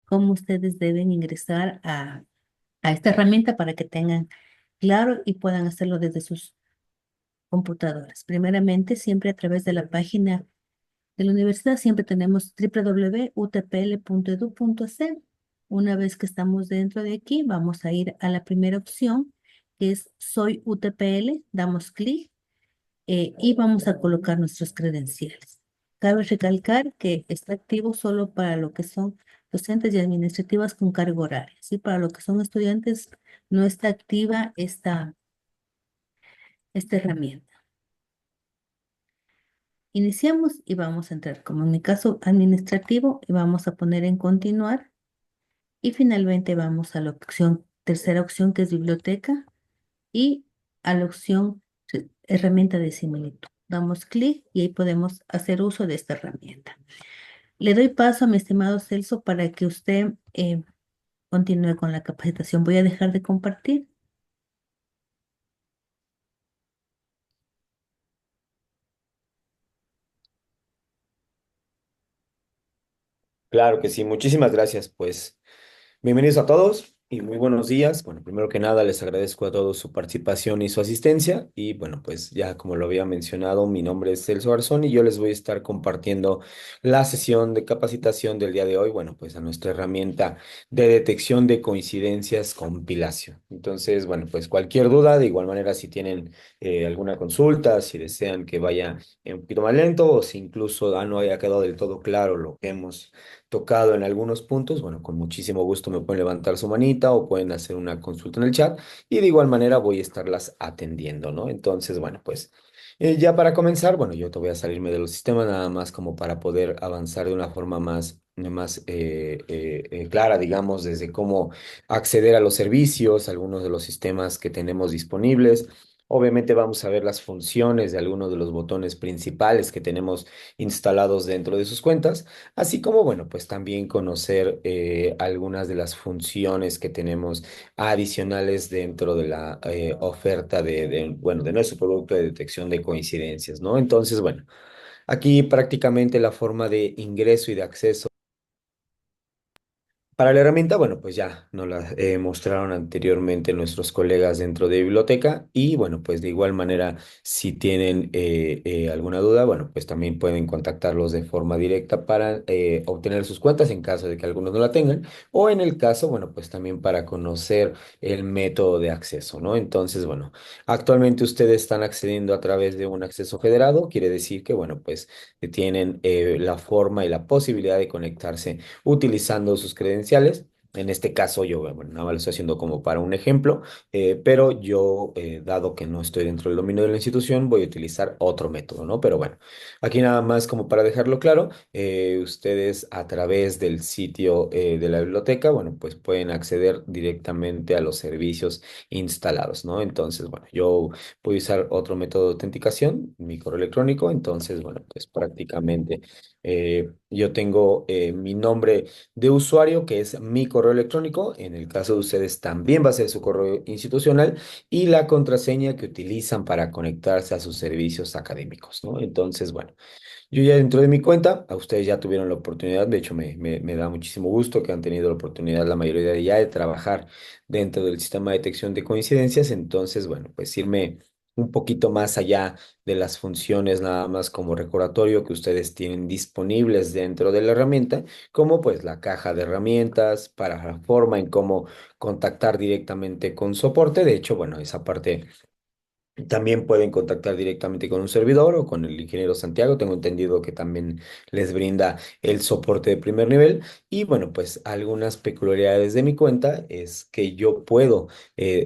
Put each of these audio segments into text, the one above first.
cómo ustedes deben ingresar a esta herramienta para que tengan claro y puedan hacerlo desde sus computadoras. Primeramente, siempre a través de la página de la universidad, siempre tenemos www.utpl.edu.es. Una vez que estamos dentro de aquí, vamos a ir a la primera opción, que es Soy UTPL, damos clic y vamos a colocar nuestros credenciales. Cabe recalcar que está activo solo para lo que son docentes y administrativas con carga horaria, ¿sí? Para lo que son estudiantes no está activa esta herramienta. Iniciamos y vamos a entrar, como en mi caso administrativo, y vamos a poner en continuar. Y finalmente vamos a la opción, tercera opción, que es biblioteca, y a la opción herramienta de similitud. Damos clic y ahí podemos hacer uso de esta herramienta. Le doy paso a mi estimado Celso para que usted continúe con la capacitación. Voy a dejar de compartir. Claro que sí, muchísimas gracias. Pues bienvenidos a todos y muy buenos días. Bueno, primero que nada les agradezco a todos su participación y su asistencia. Y bueno, pues ya como lo había mencionado, mi nombre es Celso Arzón y yo les voy a estar compartiendo la sesión de capacitación del día de hoy. Bueno, pues a nuestra herramienta de detección de coincidencias compilación. Entonces, bueno, pues cualquier duda, de igual manera, si tienen alguna consulta, si desean que vaya un poquito más lento o si incluso no haya quedado del todo claro lo que hemos tocado en algunos puntos, bueno, con muchísimo gusto me pueden levantar su manita o pueden hacer una consulta en el chat y de igual manera voy a estarlas atendiendo, ¿no? Entonces, bueno, pues ya para comenzar, bueno, yo te voy a salirme de los sistemas nada más como para poder avanzar de una forma más clara, digamos, desde cómo acceder a los servicios, algunos de los sistemas que tenemos disponibles. Obviamente vamos a ver las funciones de algunos de los botones principales que tenemos instalados dentro de sus cuentas. Así como, bueno, pues también conocer algunas de las funciones que tenemos adicionales dentro de la oferta bueno, de nuestro producto de detección de coincidencias, ¿no? Entonces, bueno, aquí prácticamente la forma de ingreso y de acceso para la herramienta, bueno, pues ya nos la mostraron anteriormente nuestros colegas dentro de biblioteca y bueno, pues de igual manera, si tienen alguna duda, bueno, pues también pueden contactarlos de forma directa para obtener sus cuentas en caso de que algunos no la tengan o en el caso, bueno, pues también para conocer el método de acceso, ¿no? Entonces, bueno, actualmente ustedes están accediendo a través de un acceso federado, quiere decir que, bueno, pues tienen la forma y la posibilidad de conectarse utilizando sus credenciales. En este caso, yo, bueno, nada más lo estoy haciendo como para un ejemplo, pero yo, dado que no estoy dentro del dominio de la institución, voy a utilizar otro método, ¿no? Pero bueno, aquí nada más como para dejarlo claro, ustedes a través del sitio de la biblioteca, bueno, pues pueden acceder directamente a los servicios instalados, ¿no? Entonces, bueno, yo voy a usar otro método de autenticación, mi correo electrónico, entonces, bueno, pues prácticamente yo tengo mi nombre de usuario, que es mi correo electrónico. En el caso de ustedes también va a ser su correo institucional y la contraseña que utilizan para conectarse a sus servicios académicos, ¿no? Entonces, bueno, yo ya dentro de mi cuenta, a ustedes ya tuvieron la oportunidad, de hecho me da muchísimo gusto que han tenido la oportunidad la mayoría de ya de trabajar dentro del sistema de detección de coincidencias, entonces, bueno, pues irme un poquito más allá de las funciones nada más como recordatorio que ustedes tienen disponibles dentro de la herramienta, como pues la caja de herramientas para la forma en cómo contactar directamente con soporte. De hecho, bueno, esa parte también pueden contactar directamente con un servidor o con el ingeniero Santiago. Tengo entendido que también les brinda el soporte de primer nivel. Y bueno, pues algunas peculiaridades de mi cuenta es que yo puedo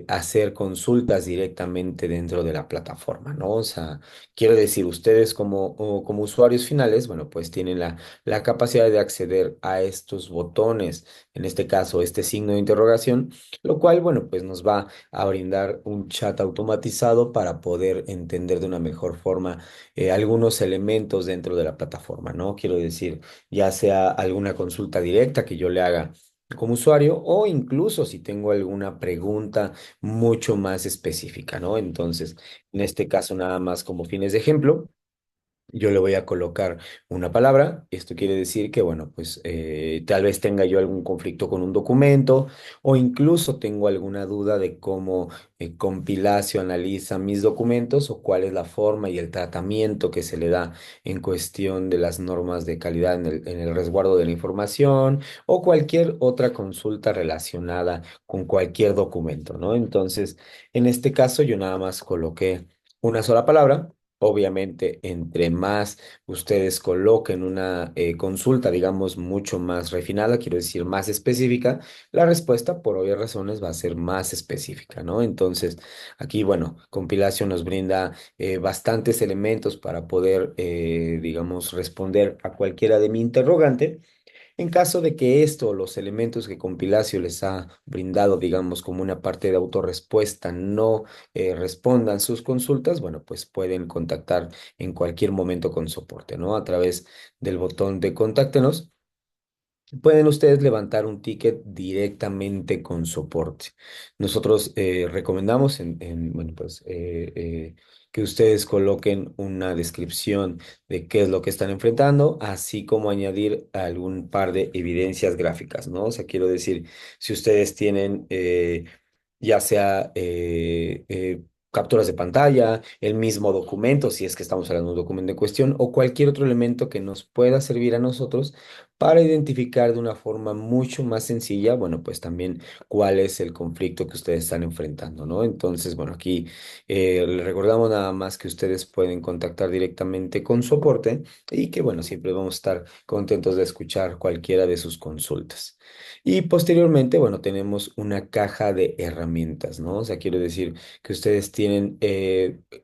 hacer consultas directamente dentro de la plataforma, ¿no? O sea, quiero decir, ustedes como usuarios finales, bueno, pues tienen la capacidad de acceder a estos botones, en este caso, este signo de interrogación, lo cual, bueno, pues nos va a brindar un chat automatizado para poder entender de una mejor forma algunos elementos dentro de la plataforma, ¿no? Quiero decir, ya sea alguna consulta directa que yo le haga como usuario o incluso si tengo alguna pregunta mucho más específica, ¿no? Entonces, en este caso, nada más como fines de ejemplo. yo le voy a colocar una palabra. Esto quiere decir que, bueno, pues tal vez tenga yo algún conflicto con un documento o incluso tengo alguna duda de cómo Compilacio analiza mis documentos o cuál es la forma y el tratamiento que se le da en cuestión de las normas de calidad en el resguardo de la información o cualquier otra consulta relacionada con cualquier documento, ¿no? Entonces, en este caso, yo nada más coloqué una sola palabra. Obviamente, entre más ustedes coloquen una consulta, digamos, mucho más refinada, quiero decir, más específica, la respuesta, por obvias razones, va a ser más específica, ¿no? Entonces, aquí, bueno, compilación nos brinda bastantes elementos para poder, digamos, responder a cualquiera de mi interrogante. En caso de que esto, los elementos que Compilacio les ha brindado, digamos, como una parte de autorrespuesta, no respondan sus consultas, bueno, pues pueden contactar en cualquier momento con soporte, ¿no? A través del botón de contáctenos. Pueden ustedes levantar un ticket directamente con soporte. Nosotros recomendamos bueno, pues, que ustedes coloquen una descripción de qué es lo que están enfrentando, así como añadir algún par de evidencias gráficas, ¿no? O sea, quiero decir, si ustedes tienen ya sea capturas de pantalla, el mismo documento, si es que estamos hablando de un documento en cuestión, o cualquier otro elemento que nos pueda servir a nosotros para identificar de una forma mucho más sencilla, bueno, pues también cuál es el conflicto que ustedes están enfrentando, ¿no? Entonces, bueno, aquí les recordamos nada más que ustedes pueden contactar directamente con soporte y que, bueno, siempre vamos a estar contentos de escuchar cualquiera de sus consultas. Y posteriormente, bueno, tenemos una caja de herramientas, ¿no? O sea, quiero decir que ustedes tienen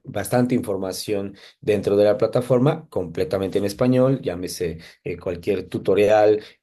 bastante información dentro de la plataforma, completamente en español, llámese cualquier tutorial,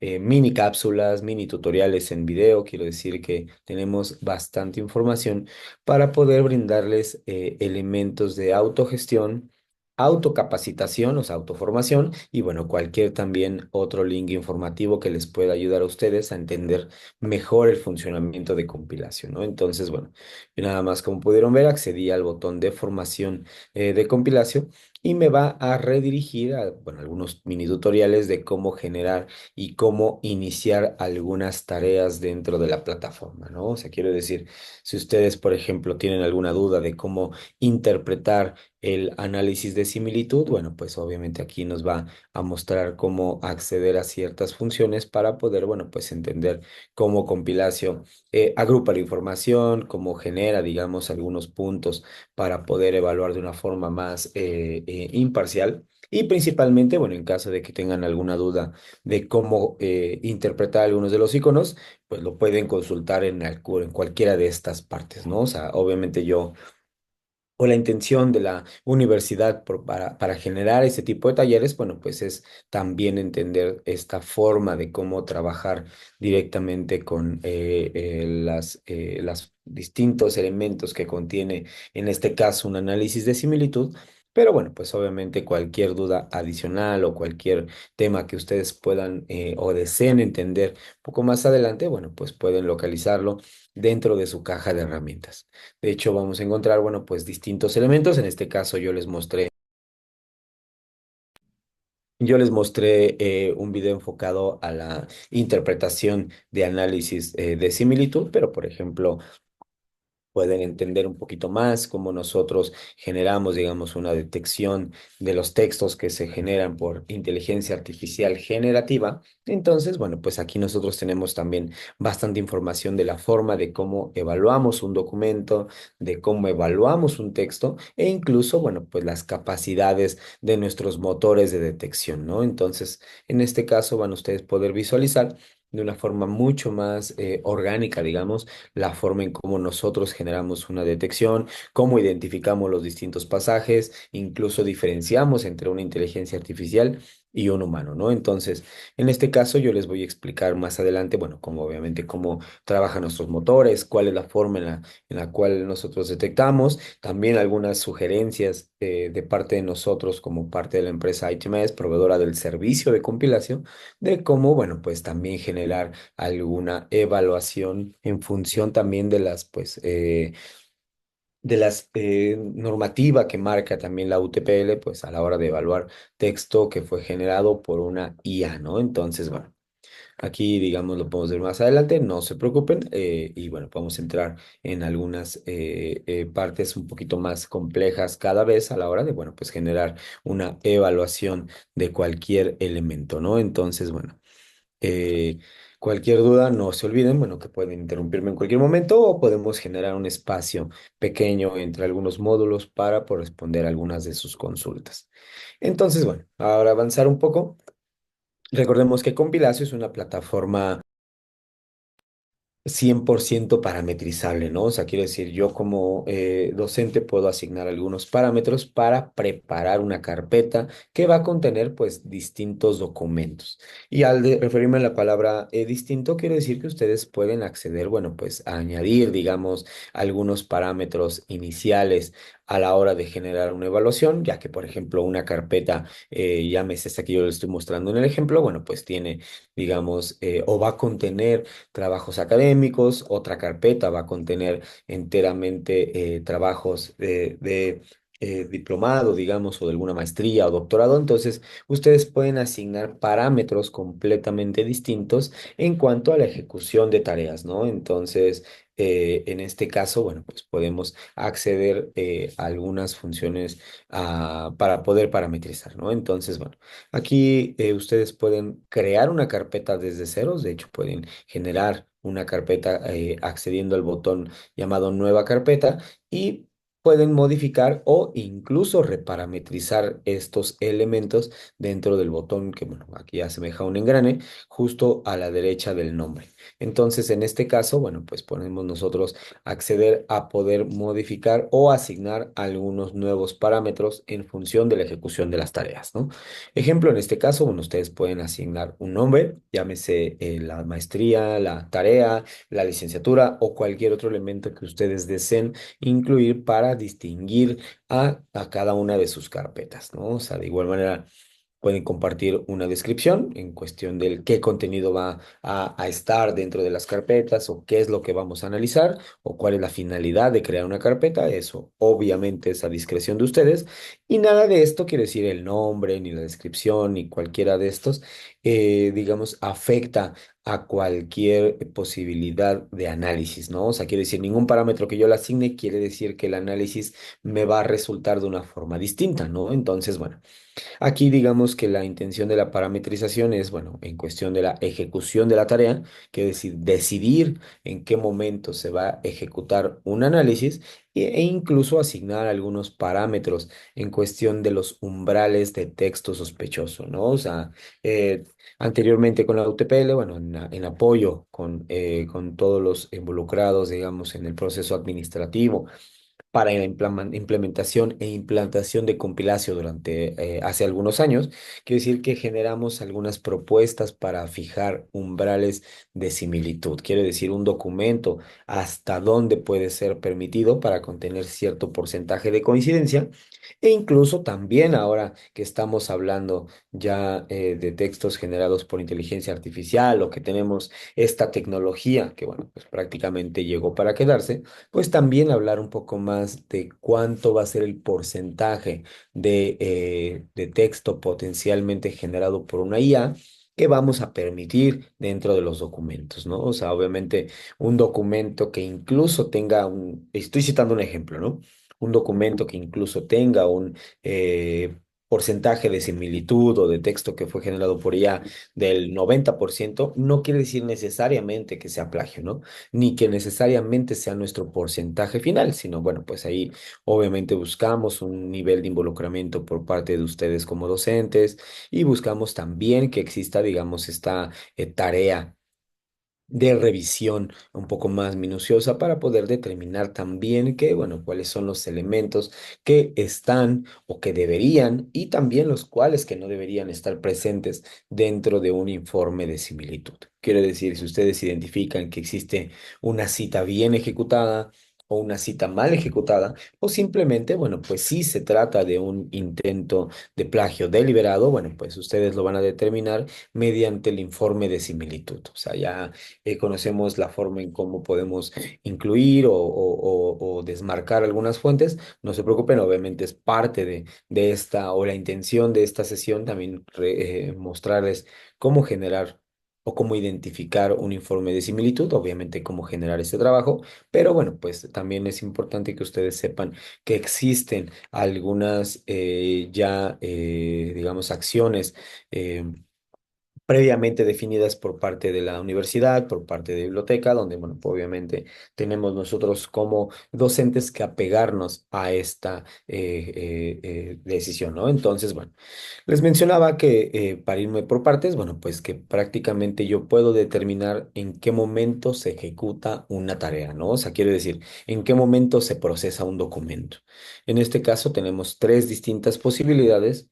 mini cápsulas, mini tutoriales en video. Quiero decir que tenemos bastante información para poder brindarles elementos de autogestión, autocapacitación, o sea, autoformación y bueno, cualquier también otro link informativo que les pueda ayudar a ustedes a entender mejor el funcionamiento de compilación, ¿no? Entonces, bueno, yo nada más como pudieron ver, accedí al botón de formación de compilación y me va a redirigir a, bueno, algunos mini tutoriales de cómo generar y cómo iniciar algunas tareas dentro de la plataforma, ¿no? O sea, quiero decir, si ustedes, por ejemplo, tienen alguna duda de cómo interpretar el análisis de similitud, bueno, pues obviamente aquí nos va a mostrar cómo acceder a ciertas funciones para poder, bueno, pues entender cómo compilación agrupa la información, cómo genera, digamos, algunos puntos para poder evaluar de una forma más imparcial. Y principalmente, bueno, en caso de que tengan alguna duda de cómo interpretar algunos de los iconos, pues lo pueden consultar en cualquiera de estas partes, ¿no? O sea, obviamente yo o la intención de la universidad para generar ese tipo de talleres, bueno, pues es también entender esta forma de cómo trabajar directamente con las distintos elementos que contiene, en este caso, un análisis de similitud. Pero bueno, pues obviamente cualquier duda adicional o cualquier tema que ustedes puedan o deseen entender un poco más adelante, bueno, pues pueden localizarlo dentro de su caja de herramientas. De hecho, vamos a encontrar, bueno, pues distintos elementos. En este caso, yo les mostré un video enfocado a la interpretación de análisis de similitud, pero por ejemplo, pueden entender un poquito más cómo nosotros generamos, digamos, una detección de los textos que se generan por inteligencia artificial generativa. Entonces, bueno, pues aquí nosotros tenemos también bastante información de la forma de cómo evaluamos un documento, de cómo evaluamos un texto e incluso, bueno, pues las capacidades de nuestros motores de detección, ¿no? Entonces, en este caso van ustedes a poder visualizar de una forma mucho más orgánica, digamos, la forma en cómo nosotros generamos una detección, cómo identificamos los distintos pasajes, incluso diferenciamos entre una inteligencia artificial y un humano, ¿no? Entonces, en este caso yo les voy a explicar más adelante, bueno, cómo obviamente cómo trabajan nuestros motores, cuál es la forma en la cual nosotros detectamos, también algunas sugerencias de parte de nosotros como parte de la empresa ITMS, proveedora del servicio de compilación, de cómo, bueno, pues también generar alguna evaluación en función también de las, pues, normativa que marca también la UTPL, pues a la hora de evaluar texto que fue generado por una IA, ¿no? Entonces, bueno. Aquí, digamos, lo podemos ver más adelante, no se preocupen. Y bueno, podemos entrar en algunas partes un poquito más complejas cada vez a la hora de, bueno, pues generar una evaluación de cualquier elemento, ¿no? Entonces, bueno, eh, cualquier duda, no se olviden, bueno, que pueden interrumpirme en cualquier momento o podemos generar un espacio pequeño entre algunos módulos para por responder algunas de sus consultas. Entonces, bueno, ahora avanzar un poco. Recordemos que Compilacio es una plataforma 100% parametrizable, ¿no? O sea, quiero decir, yo como docente puedo asignar algunos parámetros para preparar una carpeta que va a contener, pues, distintos documentos. Y referirme a la palabra distinto, quiero decir que ustedes pueden acceder, bueno, pues, a añadir, digamos, algunos parámetros iniciales a la hora de generar una evaluación, ya que, por ejemplo, una carpeta, llámese esta que yo le estoy mostrando en el ejemplo, bueno, pues tiene, digamos, o va a contener trabajos académicos, otra carpeta va a contener enteramente trabajos diplomado, digamos, o de alguna maestría o doctorado. Entonces, ustedes pueden asignar parámetros completamente distintos en cuanto a la ejecución de tareas, ¿no? Entonces, en este caso, bueno, pues podemos acceder a algunas funciones para poder parametrizar, ¿no? Entonces, bueno, aquí ustedes pueden crear una carpeta desde ceros, de hecho pueden generar una carpeta accediendo al botón llamado nueva carpeta y pueden modificar o incluso reparametrizar estos elementos dentro del botón que, bueno, aquí asemeja un engrane justo a la derecha del nombre. Entonces, en este caso, bueno, pues podemos nosotros acceder a poder modificar o asignar algunos nuevos parámetros en función de la ejecución de las tareas, ¿no? Ejemplo, en este caso, bueno, ustedes pueden asignar un nombre, llámese la maestría, la tarea, la licenciatura o cualquier otro elemento que ustedes deseen incluir para distinguir a cada una de sus carpetas, ¿no? O sea, de igual manera, pueden compartir una descripción en cuestión del qué contenido va a estar dentro de las carpetas o qué es lo que vamos a analizar o cuál es la finalidad de crear una carpeta. Eso obviamente es a discreción de ustedes. Y nada de esto quiere decir el nombre, ni la descripción, ni cualquiera de estos, digamos, afecta a cualquier posibilidad de análisis, ¿no? O sea, quiere decir, ningún parámetro que yo le asigne quiere decir que el análisis me va a resultar de una forma distinta, ¿no? Entonces, bueno. Aquí digamos que la intención de la parametrización es, bueno, en cuestión de la ejecución de la tarea, que es decir, decidir en qué momento se va a ejecutar un análisis e incluso asignar algunos parámetros en cuestión de los umbrales de texto sospechoso, ¿no? O sea, eh, anteriormente con la UTPL, bueno, en apoyo con todos los involucrados, digamos, en el proceso administrativo para la implementación e implantación de Compilacio durante hace algunos años. Quiere decir que generamos algunas propuestas para fijar umbrales de similitud. Quiere decir un documento hasta dónde puede ser permitido para contener cierto porcentaje de coincidencia e incluso también ahora que estamos hablando ya de textos generados por inteligencia artificial o que tenemos esta tecnología que, bueno, pues prácticamente llegó para quedarse, pues también hablar un poco más de cuánto va a ser el porcentaje de texto potencialmente generado por una IA que vamos a permitir dentro de los documentos, ¿no? O sea, obviamente un documento que incluso tenga estoy citando un ejemplo, ¿no? Un documento que incluso tenga un porcentaje de similitud o de texto que fue generado por IA del 90%, no quiere decir necesariamente que sea plagio, ¿no? Ni que necesariamente sea nuestro porcentaje final, sino bueno, pues ahí obviamente buscamos un nivel de involucramiento por parte de ustedes como docentes y buscamos también que exista, digamos, esta tarea de revisión un poco más minuciosa para poder determinar también que, bueno, cuáles son los elementos que están o que deberían y también los cuales que no deberían estar presentes dentro de un informe de similitud. Quiero decir, si ustedes identifican que existe una cita bien ejecutada, o una cita mal ejecutada, o simplemente, bueno, pues si se trata de un intento de plagio deliberado, bueno, pues ustedes lo van a determinar mediante el informe de similitud. O sea, ya conocemos la forma en cómo podemos incluir o desmarcar algunas fuentes. No se preocupen, obviamente es parte de esta o la intención de esta sesión también mostrarles cómo generar o cómo identificar un informe de similitud, obviamente cómo generar este trabajo, pero bueno, pues también es importante que ustedes sepan que existen algunas digamos, acciones eh, previamente definidas por parte de la universidad, por parte de biblioteca, donde, bueno, pues, obviamente tenemos nosotros como docentes que apegarnos a esta decisión, ¿no? Entonces, bueno, les mencionaba que para irme por partes, bueno, pues que prácticamente yo puedo determinar en qué momento se ejecuta una tarea, ¿no? O sea, quiere decir, en qué momento se procesa un documento. En este caso tenemos tres distintas posibilidades.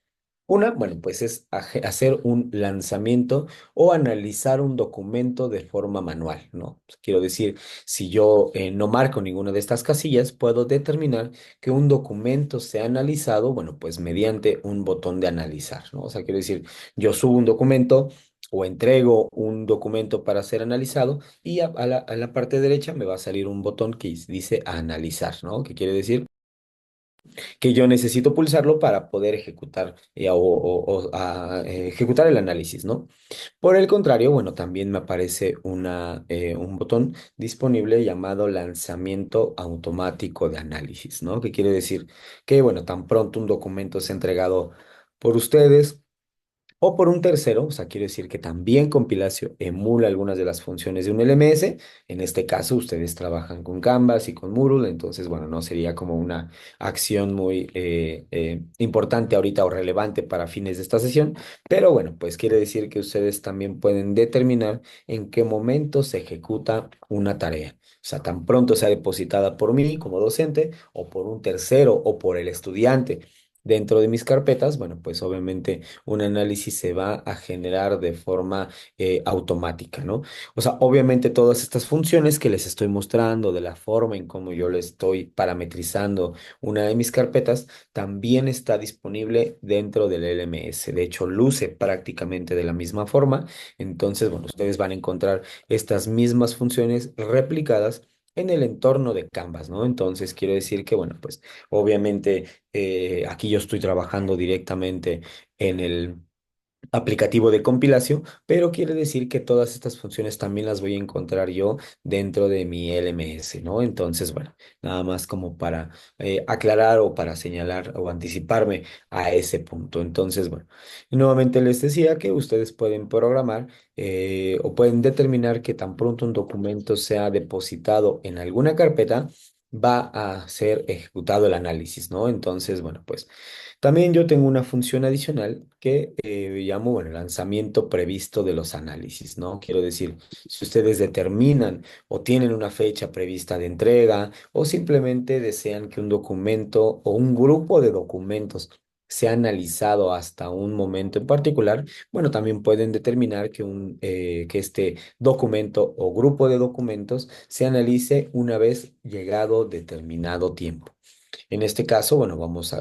Una, bueno, pues es hacer un lanzamiento o analizar un documento de forma manual, ¿no? Quiero decir, si yo no marco ninguna de estas casillas, puedo determinar que un documento sea analizado, bueno, pues mediante un botón de analizar, ¿no? O sea, quiero decir, yo subo un documento o entrego un documento para ser analizado y a la parte derecha me va a salir un botón que dice analizar, ¿no? Que quiere decir que yo necesito pulsarlo para poder ejecutar ejecutar el análisis, ¿no? Por el contrario, bueno, también me aparece un botón disponible llamado lanzamiento automático de análisis, ¿no? Que quiere decir que, bueno, tan pronto un documento es entregado por ustedes, o por un tercero, o sea, quiere decir que también Compilacio emula algunas de las funciones de un LMS. En este caso, ustedes trabajan con Canvas y con Moodle, entonces, bueno, no sería como una acción muy importante ahorita o relevante para fines de esta sesión, pero bueno, pues quiere decir que ustedes también pueden determinar en qué momento se ejecuta una tarea. O sea, tan pronto sea depositada por mí como docente o por un tercero o por el estudiante dentro de mis carpetas, bueno, pues obviamente un análisis se va a generar de forma automática, ¿no? O sea, obviamente todas estas funciones que les estoy mostrando, de la forma en cómo yo le estoy parametrizando una de mis carpetas, también está disponible dentro del LMS. De hecho, luce prácticamente de la misma forma. Entonces, bueno, ustedes van a encontrar estas mismas funciones replicadas en el entorno de Canvas, ¿no? Entonces, quiero decir que, bueno, pues obviamente aquí yo estoy trabajando directamente en el aplicativo de compilación, pero quiere decir que todas estas funciones también las voy a encontrar yo dentro de mi LMS, ¿no? Entonces, bueno, nada más como para aclarar o para señalar o anticiparme a ese punto. Entonces, bueno, y nuevamente les decía que ustedes pueden programar o pueden determinar que tan pronto un documento sea depositado en alguna carpeta, va a ser ejecutado el análisis, ¿no? Entonces, bueno, pues también yo tengo una función adicional que llamo, bueno, lanzamiento previsto de los análisis, ¿no? Quiero decir, si ustedes determinan o tienen una fecha prevista de entrega o simplemente desean que un documento o un grupo de documentos sea analizado hasta un momento en particular, bueno, también pueden determinar que este documento o grupo de documentos se analice una vez llegado determinado tiempo. En este caso, bueno,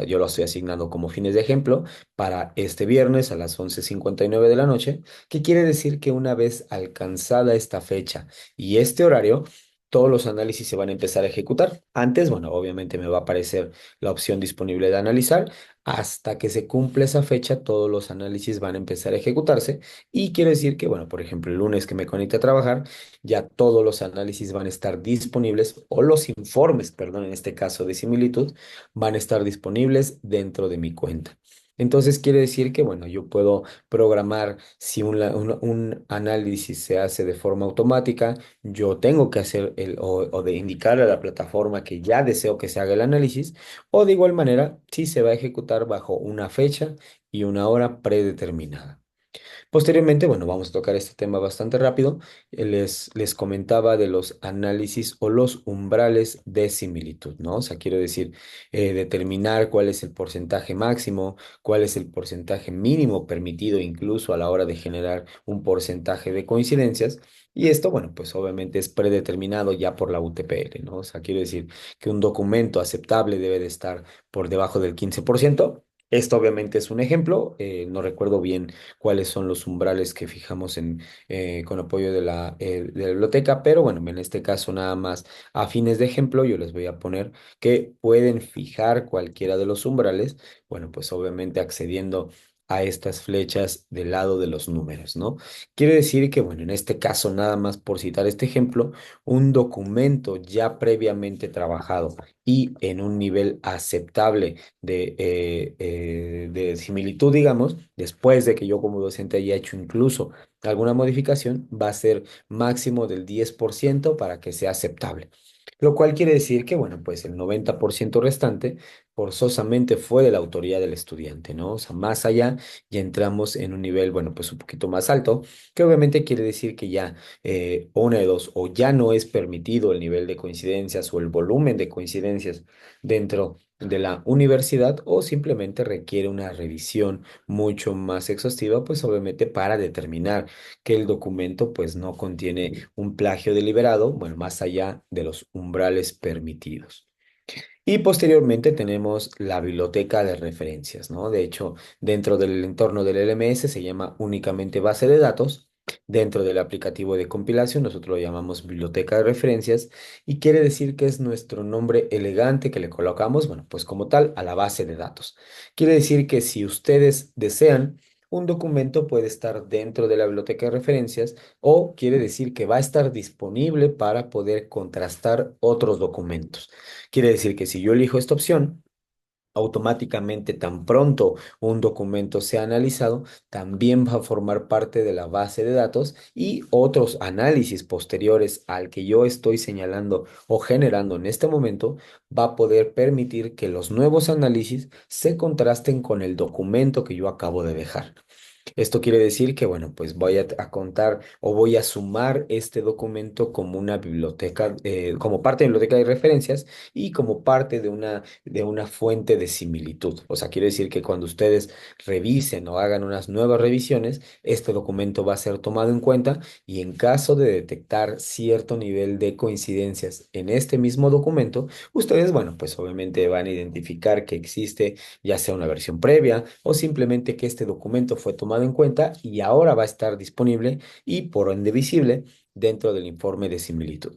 yo lo estoy asignando como fines de ejemplo para este viernes a las 11:59 de la noche, que quiere decir que una vez alcanzada esta fecha y este horario, todos los análisis se van a empezar a ejecutar. Antes, bueno, obviamente me va a aparecer la opción disponible de analizar. Hasta que se cumpla esa fecha, todos los análisis van a empezar a ejecutarse y quiere decir que, bueno, por ejemplo, el lunes que me conecte a trabajar, ya todos los análisis van a estar disponibles o los informes, perdón, en este caso de similitud, van a estar disponibles dentro de mi cuenta. Entonces quiere decir que, bueno, yo puedo programar si un análisis se hace de forma automática, yo tengo que hacer o de indicar a la plataforma que ya deseo que se haga el análisis, o de igual manera, si se va a ejecutar bajo una fecha y una hora predeterminada. Posteriormente, bueno, vamos a tocar este tema bastante rápido. Les comentaba de los análisis o los umbrales de similitud, ¿no? O sea, quiero decir, determinar cuál es el porcentaje máximo, cuál es el porcentaje mínimo permitido incluso a la hora de generar un porcentaje de coincidencias. Y esto, bueno, pues obviamente es predeterminado ya por la UTPL, ¿no? O sea, quiero decir que un documento aceptable debe de estar por debajo del 15%. Esto obviamente es un ejemplo, no recuerdo bien cuáles son los umbrales que fijamos con apoyo de la biblioteca, pero bueno, en este caso nada más a fines de ejemplo, yo les voy a poner que pueden fijar cualquiera de los umbrales, bueno, pues obviamente accediendo a estas flechas del lado de los números, ¿no? Quiere decir que, bueno, en este caso, nada más por citar este ejemplo, un documento ya previamente trabajado y en un nivel aceptable de similitud, digamos, después de que yo como docente haya hecho incluso alguna modificación, va a ser máximo del 10% para que sea aceptable. Lo cual quiere decir que, bueno, pues el 90% restante forzosamente fue de la autoría del estudiante, ¿no? O sea, más allá ya entramos en un nivel, bueno, pues un poquito más alto, que obviamente quiere decir que ya una de dos, o ya no es permitido el nivel de coincidencias o el volumen de coincidencias dentro de la universidad, o simplemente requiere una revisión mucho más exhaustiva, pues obviamente para determinar que el documento pues no contiene un plagio deliberado, bueno, más allá de los umbrales permitidos. Y posteriormente tenemos la biblioteca de referencias, ¿no? De hecho, dentro del entorno del LMS se llama únicamente base de datos. Dentro del aplicativo de compilación, nosotros lo llamamos biblioteca de referencias y quiere decir que es nuestro nombre elegante que le colocamos, bueno, pues como tal, a la base de datos. Quiere decir que si ustedes desean, un documento puede estar dentro de la biblioteca de referencias o quiere decir que va a estar disponible para poder contrastar otros documentos. Quiere decir que si yo elijo esta opción, automáticamente tan pronto un documento sea analizado, también va a formar parte de la base de datos y otros análisis posteriores al que yo estoy señalando o generando en este momento, va a poder permitir que los nuevos análisis se contrasten con el documento que yo acabo de dejar. Esto quiere decir que, bueno, pues voy a contar o voy a sumar este documento como una biblioteca, como parte de biblioteca de referencias y como parte de una fuente de similitud. O sea, quiere decir que cuando ustedes revisen o hagan unas nuevas revisiones, este documento va a ser tomado en cuenta y en caso de detectar cierto nivel de coincidencias en este mismo documento, ustedes, bueno, pues obviamente van a identificar que existe ya sea una versión previa o simplemente que este documento fue tomado en cuenta y ahora va a estar disponible y por ende visible dentro del informe de similitud.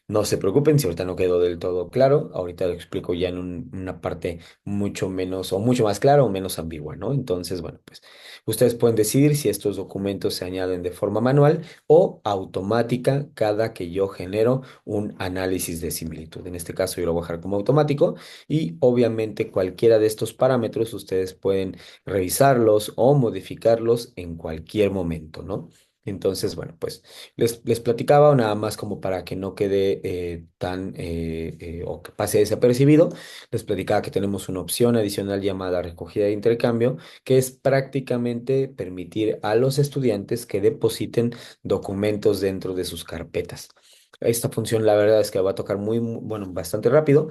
No se preocupen si ahorita no quedó del todo claro, ahorita lo explico ya en una parte mucho menos o mucho más clara o menos ambigua, ¿no? Entonces, bueno, pues ustedes pueden decidir si estos documentos se añaden de forma manual o automática cada que yo genero un análisis de similitud. En este caso yo lo voy a dejar como automático y obviamente cualquiera de estos parámetros ustedes pueden revisarlos o modificarlos en cualquier momento, ¿no? Entonces, bueno, pues les platicaba nada más como para que no quede o que pase desapercibido. Les platicaba que tenemos una opción adicional llamada recogida de intercambio, que es prácticamente permitir a los estudiantes que depositen documentos dentro de sus carpetas. Esta función, la verdad es que va a tocar bueno, bastante rápido.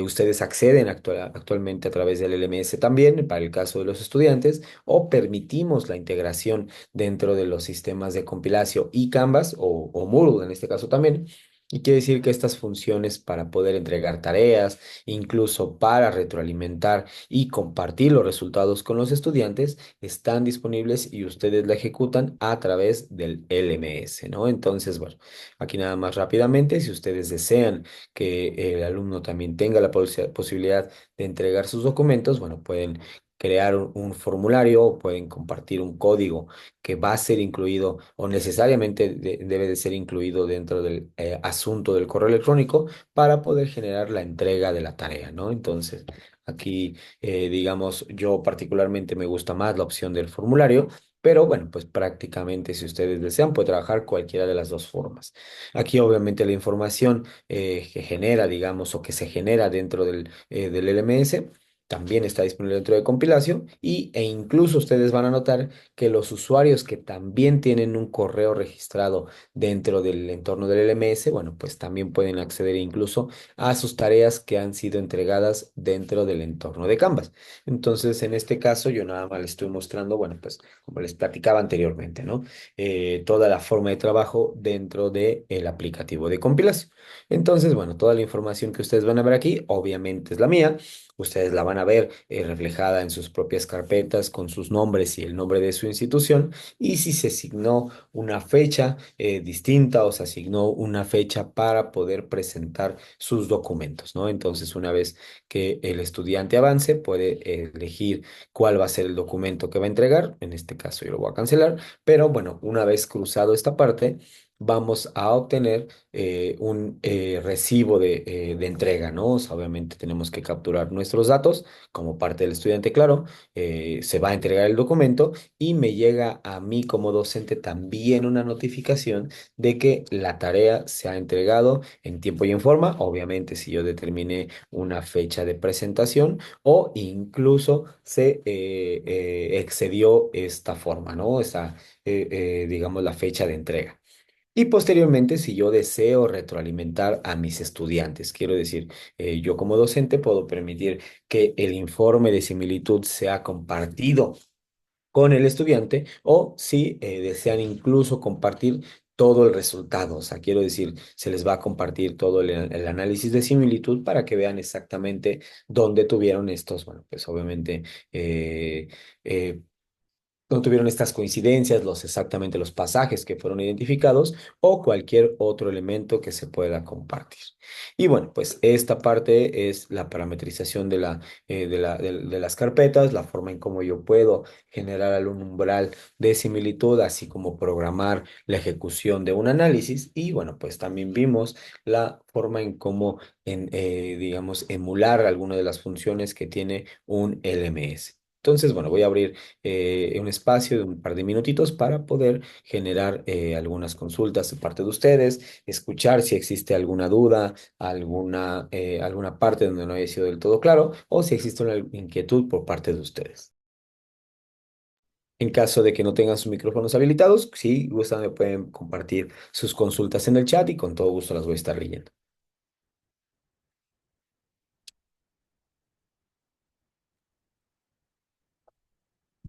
Ustedes acceden actualmente a través del LMS también, para el caso de los estudiantes, o permitimos la integración dentro de los sistemas de compilación y Canvas o Moodle en este caso también. Y quiere decir que estas funciones para poder entregar tareas, incluso para retroalimentar y compartir los resultados con los estudiantes, están disponibles y ustedes la ejecutan a través del LMS, ¿no? Entonces, bueno, aquí nada más rápidamente, si ustedes desean que el alumno también tenga la posibilidad de entregar sus documentos, bueno, pueden crear un formulario o pueden compartir un código que va a ser incluido o necesariamente debe de ser incluido dentro del asunto del correo electrónico para poder generar la entrega de la tarea, ¿no? Entonces, aquí, digamos, yo particularmente me gusta más la opción del formulario. Pero bueno, pues prácticamente si ustedes desean, puede trabajar cualquiera de las dos formas. Aquí obviamente la información que genera, digamos, o que se genera dentro del LMS también está disponible dentro de compilación e incluso ustedes van a notar que los usuarios que también tienen un correo registrado dentro del entorno del LMS, bueno, pues también pueden acceder incluso a sus tareas que han sido entregadas dentro del entorno de Canvas. Entonces, en este caso, yo nada más les estoy mostrando, bueno, pues como les platicaba anteriormente, ¿no? Toda la forma de trabajo dentro del aplicativo de compilación. Entonces, bueno, toda la información que ustedes van a ver aquí, obviamente es la mía. Ustedes la van a ver reflejada en sus propias carpetas con sus nombres y el nombre de su institución. Y si se asignó una fecha distinta o se asignó una fecha para poder presentar sus documentos, ¿no? Entonces, una vez que el estudiante avance, puede elegir cuál va a ser el documento que va a entregar. En este caso, yo lo voy a cancelar. Pero bueno, una vez cruzado esta parte, vamos a obtener un recibo de entrega, ¿no? O sea, obviamente tenemos que capturar nuestros datos como parte del estudiante, claro. Se va a entregar el documento y me llega a mí como docente también una notificación de que la tarea se ha entregado en tiempo y en forma. Obviamente, si yo determiné una fecha de presentación o incluso se excedió esta forma, ¿no? Esa, digamos, la fecha de entrega. Y posteriormente, si yo deseo retroalimentar a mis estudiantes, quiero decir, yo como docente puedo permitir que el informe de similitud sea compartido con el estudiante o si desean incluso compartir todo el resultado. O sea, quiero decir, se les va a compartir todo el análisis de similitud para que vean exactamente dónde tuvieron estos, bueno, pues obviamente eh, eh, no tuvieron estas coincidencias, exactamente los pasajes que fueron identificados o cualquier otro elemento que se pueda compartir. Y bueno, pues esta parte es la parametrización de las carpetas, la forma en cómo yo puedo generar algún umbral de similitud, así como programar la ejecución de un análisis. Y bueno, pues también vimos la forma en cómo, digamos, emular alguna de las funciones que tiene un LMS. Entonces, bueno, voy a abrir un espacio de un par de minutitos para poder generar algunas consultas de parte de ustedes, escuchar si existe alguna duda, alguna parte donde no haya sido del todo claro o si existe una inquietud por parte de ustedes. En caso de que no tengan sus micrófonos habilitados, si gustan, me pueden compartir sus consultas en el chat y con todo gusto las voy a estar leyendo.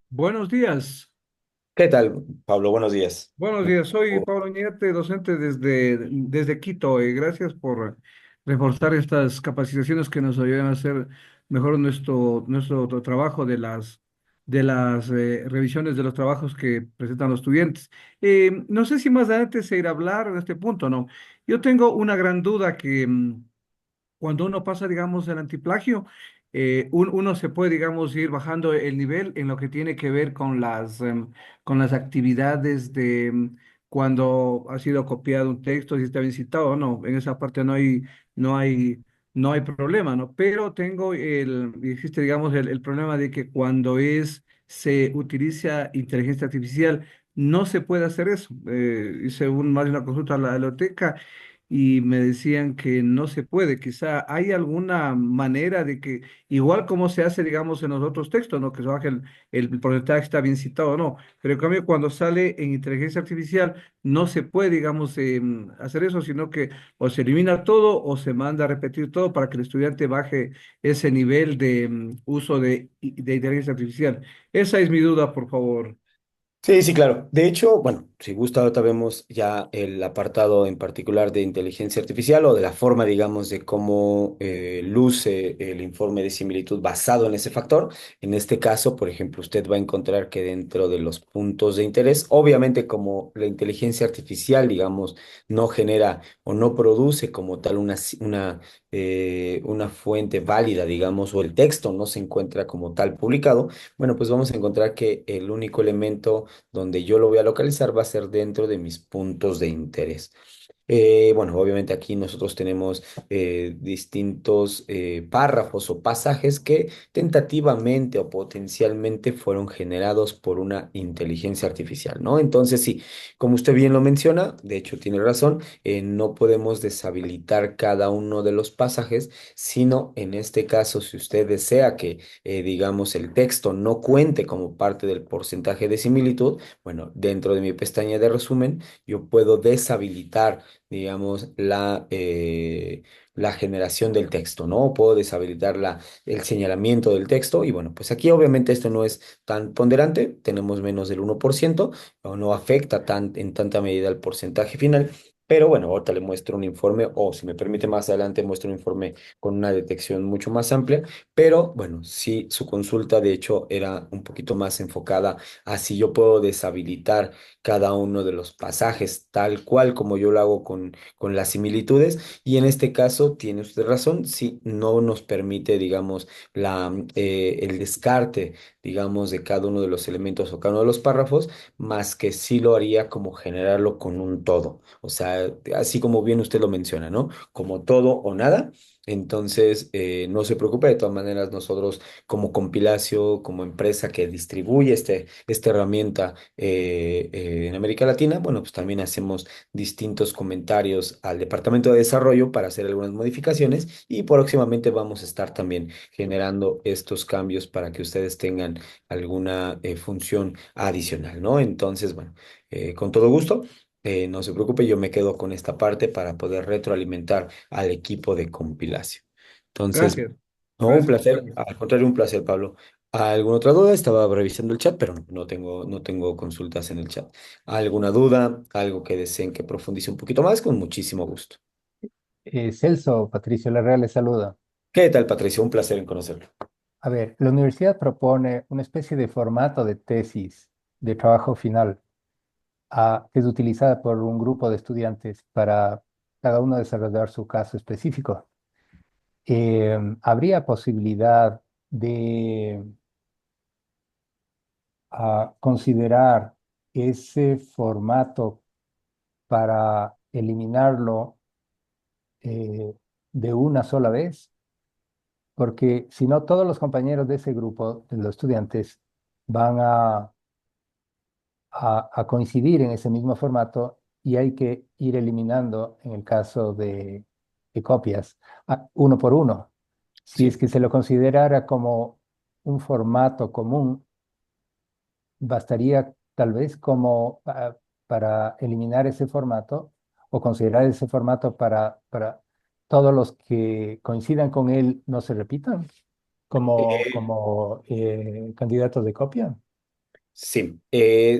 Buenos días. ¿Qué tal, Pablo? Buenos días. Buenos días. Soy Pablo Ñate, docente desde Quito. Gracias por reforzar estas capacitaciones que nos ayudan a hacer mejor nuestro trabajo de las revisiones de los trabajos que presentan los estudiantes. No sé si más adelante se irá a hablar de este punto, ¿no? Yo tengo una gran duda que cuando uno pasa, digamos, el antiplagio, uno se puede, digamos, ir bajando el nivel en lo que tiene que ver con las actividades de cuando ha sido copiado un texto, si está bien citado o no. En esa parte no hay, no hay problema, ¿no? Pero existe, digamos, el problema de que cuando se utiliza inteligencia artificial, no se puede hacer eso. Hice más de una consulta a la biblioteca y me decían que no se puede. Quizá hay alguna manera de que, igual como se hace, digamos, en los otros textos, ¿no? Que se baje el porcentaje está bien citado, no. Pero en cambio, cuando sale en inteligencia artificial, no se puede, digamos, hacer eso, sino que o se elimina todo o se manda a repetir todo para que el estudiante baje ese nivel de uso de inteligencia artificial. Esa es mi duda, por favor. Sí, sí, claro. De hecho, bueno, si gusta, ahorita vemos ya el apartado en particular de inteligencia artificial o de la forma, digamos, de cómo luce el informe de similitud basado en ese factor. En este caso, por ejemplo, usted va a encontrar que dentro de los puntos de interés, obviamente como la inteligencia artificial, digamos, no genera o no produce como tal una fuente válida, digamos, o el texto no se encuentra como tal publicado, bueno, pues vamos a encontrar que el único elemento donde yo lo voy a localizar va a ser dentro de mis puntos de interés. Bueno, obviamente aquí nosotros tenemos distintos párrafos o pasajes que tentativamente o potencialmente fueron generados por una inteligencia artificial, ¿no? Entonces, sí, como usted bien lo menciona, de hecho tiene razón, no podemos deshabilitar cada uno de los pasajes, sino en este caso, si usted desea que, digamos, el texto no cuente como parte del porcentaje de similitud, bueno, dentro de mi pestaña de resumen, yo puedo deshabilitar, digamos, la generación del texto, ¿no? Puedo deshabilitar el señalamiento del texto y bueno, pues aquí obviamente esto no es tan ponderante, tenemos menos del 1%, o no afecta en tanta medida al porcentaje final. Pero bueno, ahorita le muestro un informe, o si me permite más adelante, muestro un informe con una detección mucho más amplia. Pero bueno, sí, su consulta de hecho era un poquito más enfocada a si yo puedo deshabilitar cada uno de los pasajes, tal cual como yo lo hago con las similitudes. Y en este caso, tiene usted razón, si no nos permite, digamos, el descarte, digamos, de cada uno de los elementos o cada uno de los párrafos, más que sí lo haría como generarlo con un todo. O sea, así como bien usted lo menciona, ¿no? Como todo o nada. Entonces, no se preocupe, de todas maneras, nosotros como Compilacio, como empresa que distribuye esta herramienta en América Latina, bueno, pues también hacemos distintos comentarios al Departamento de Desarrollo para hacer algunas modificaciones y próximamente vamos a estar también generando estos cambios para que ustedes tengan alguna función adicional, ¿no? Entonces, bueno, con todo gusto. No se preocupe, yo me quedo con esta parte para poder retroalimentar al equipo de compilación. Entonces, Gracias, no, un gracias, placer, gracias. al contrario, un placer, Pablo. ¿Alguna otra duda? Estaba revisando el chat, pero no tengo consultas en el chat. ¿Alguna duda? ¿Algo que deseen que profundice un poquito más? Con muchísimo gusto. Celso, Patricio Larrea le saluda. ¿Qué tal, Patricio? Un placer en conocerlo. A ver, la universidad propone una especie de formato de tesis de trabajo final que es utilizada por un grupo de estudiantes para cada uno desarrollar su caso específico. ¿Habría posibilidad de considerar ese formato para eliminarlo de una sola vez? Porque si no, todos los compañeros de ese grupo, de los estudiantes, van a coincidir en ese mismo formato y hay que ir eliminando, en el caso de copias, uno por uno. Si es Sí. que se lo considerara como un formato común, bastaría tal vez como para eliminar ese formato o considerar ese formato para todos los que coincidan con él no se repitan como candidatos de copia. Sí,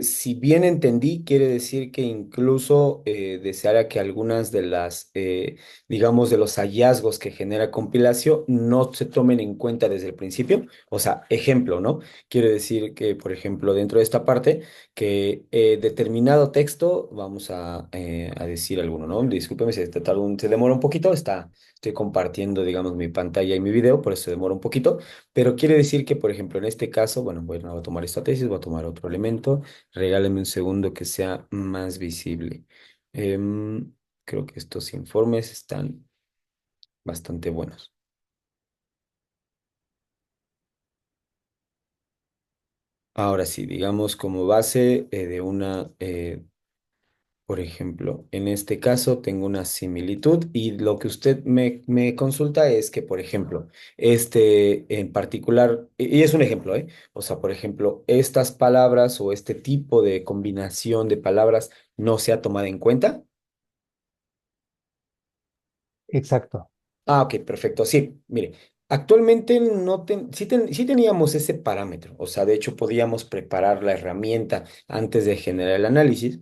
si bien entendí, quiere decir que incluso deseara que algunas de digamos, de los hallazgos que genera compilación no se tomen en cuenta desde el principio. O sea, ejemplo, ¿no? Quiere decir que, por ejemplo, dentro de esta parte, que determinado texto, vamos a decir alguno, ¿no? Discúlpeme si se demora un poquito, estoy compartiendo, digamos, mi pantalla y mi video, por eso se demora un poquito. Pero quiere decir que, por ejemplo, en este caso, bueno, voy a tomar esta tesis, voy a tomar otro elemento. Regáleme un segundo que sea más visible. Em, Creo que estos informes están bastante buenos. Ahora sí, digamos como base por ejemplo, en este caso tengo una similitud y lo que usted me consulta es que, por ejemplo, este en particular, y es un ejemplo, ¿eh? O sea, por ejemplo, estas palabras o este tipo de combinación de palabras no se ha tomado en cuenta. Exacto. Ah, ok, perfecto. Sí, mire, actualmente sí teníamos ese parámetro, o sea, de hecho podíamos preparar la herramienta antes de generar el análisis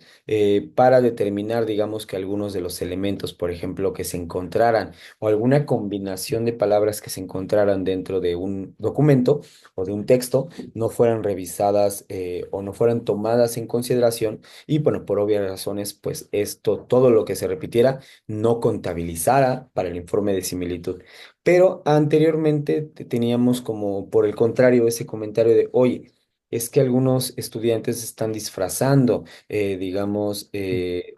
para determinar, digamos, que algunos de los elementos, por ejemplo, que se encontraran o alguna combinación de palabras que se encontraran dentro de un documento o de un texto no fueran revisadas o no fueran tomadas en consideración y, bueno, por obvias razones, pues todo lo que se repitiera no contabilizara para el informe de similitud. Pero anteriormente teníamos como, por el contrario, ese comentario de, oye, es que algunos estudiantes están disfrazando, digamos,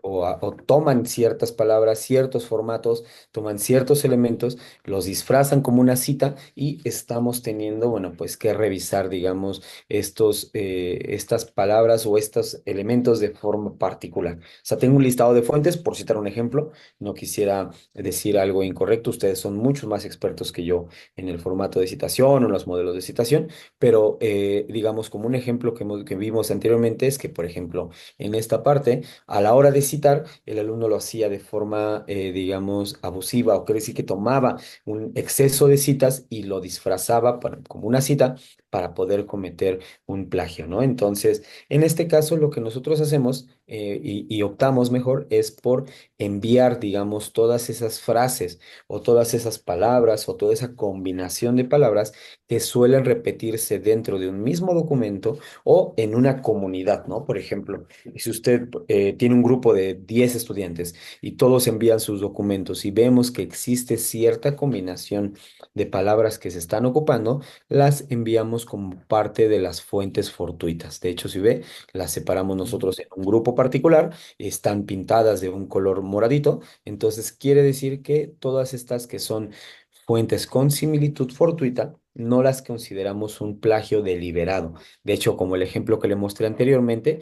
o toman ciertas palabras, ciertos formatos, toman ciertos elementos, los disfrazan como una cita y estamos teniendo, bueno, pues que revisar, digamos, estas palabras o estos elementos de forma particular. O sea, tengo un listado de fuentes, por citar un ejemplo, no quisiera decir algo incorrecto, ustedes son muchos más expertos que yo en el formato de citación o en los modelos de citación, pero digamos, como un ejemplo que vimos anteriormente es que, por ejemplo, en esta parte, a la hora de citar, el alumno lo hacía de forma, digamos, abusiva, o quiere decir que tomaba un exceso de citas y lo disfrazaba como una cita para poder cometer un plagio, ¿no? Entonces, en este caso, lo que nosotros hacemos y optamos mejor es por enviar, digamos, todas esas frases o todas esas palabras o toda esa combinación de palabras que suelen repetirse dentro de un mismo documento o en una comunidad, ¿no? Por ejemplo, si usted tiene un grupo de 10 estudiantes y todos envían sus documentos y vemos que existe cierta combinación de palabras que se están ocupando, las enviamos como parte de las fuentes fortuitas. De hecho, si ve, las separamos nosotros en un grupo particular, están pintadas de un color moradito, entonces quiere decir que todas estas que son fuentes con similitud fortuita, no las consideramos un plagio deliberado. De hecho, como el ejemplo que le mostré anteriormente,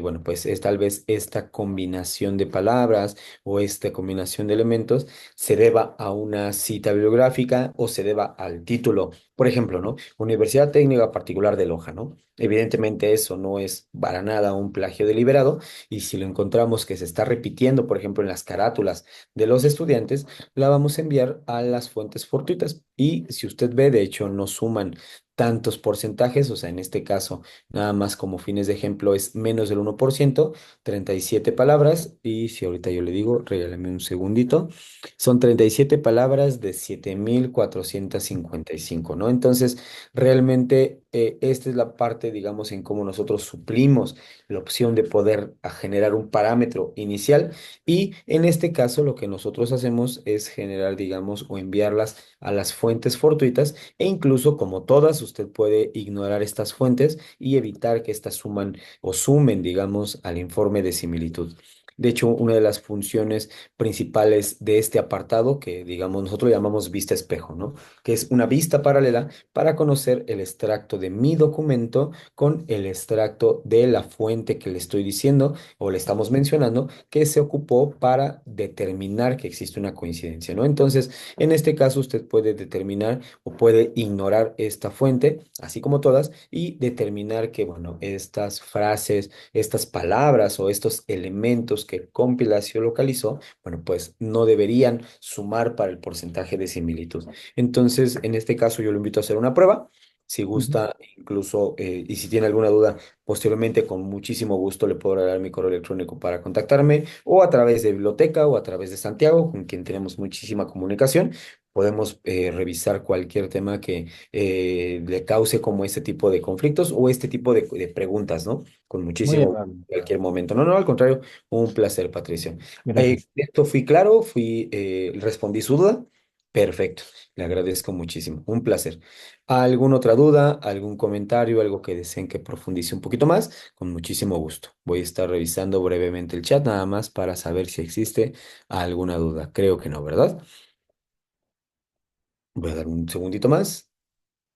bueno, pues es tal vez esta combinación de palabras o esta combinación de elementos se deba a una cita bibliográfica o se deba al título. Por ejemplo, ¿no? Universidad Técnica Particular de Loja, ¿no? Evidentemente eso no es para nada un plagio deliberado y si lo encontramos que se está repitiendo, por ejemplo, en las carátulas de los estudiantes, la vamos a enviar a las fuentes fortuitas. Y si usted ve, de hecho, no suman tantos porcentajes, o sea, en este caso, nada más como fines de ejemplo, es menos del 1%, 37 palabras, y si ahorita yo le digo, regálame un segundito, son 37 palabras de 7.455, ¿no? Entonces, realmente esta es la parte, digamos, en cómo nosotros suplimos la opción de poder generar un parámetro inicial y en este caso lo que nosotros hacemos es generar, digamos, o enviarlas a las fuentes fortuitas e incluso como todas, usted puede ignorar estas fuentes y evitar que estas suman o sumen, digamos, al informe de similitud. De hecho, una de las funciones principales de este apartado, que digamos nosotros llamamos vista espejo, ¿no? Que es una vista paralela para conocer el extracto de mi documento con el extracto de la fuente que le estoy diciendo o le estamos mencionando que se ocupó para determinar que existe una coincidencia, ¿no? Entonces, en este caso, usted puede determinar o puede ignorar esta fuente, así como todas, y determinar que, bueno, estas frases, estas palabras o estos elementos que compilación localizó, bueno, pues no deberían sumar para el porcentaje de similitud. Entonces, en este caso, yo lo invito a hacer una prueba. Si Ujú. gusta, incluso, y si tiene alguna duda, posteriormente, con muchísimo gusto, le puedo dar mi correo electrónico para contactarme o a través de biblioteca o a través de Santiago, con quien tenemos muchísima comunicación. Podemos revisar cualquier tema que le cause como este tipo de conflictos o este tipo de preguntas, ¿no? Con Muy muchísimo amable. cualquier momento. No, no, al contrario, un placer, Patricia. Gracias. ¿Esto fui claro? ¿Respondí su duda? Perfecto, le agradezco muchísimo. Un placer. ¿Alguna otra duda, algún comentario, algo que deseen que profundice un poquito más? Con muchísimo gusto. Voy a estar revisando brevemente el chat nada más para saber si existe alguna duda. Creo que no, ¿verdad? Voy a dar un segundito más.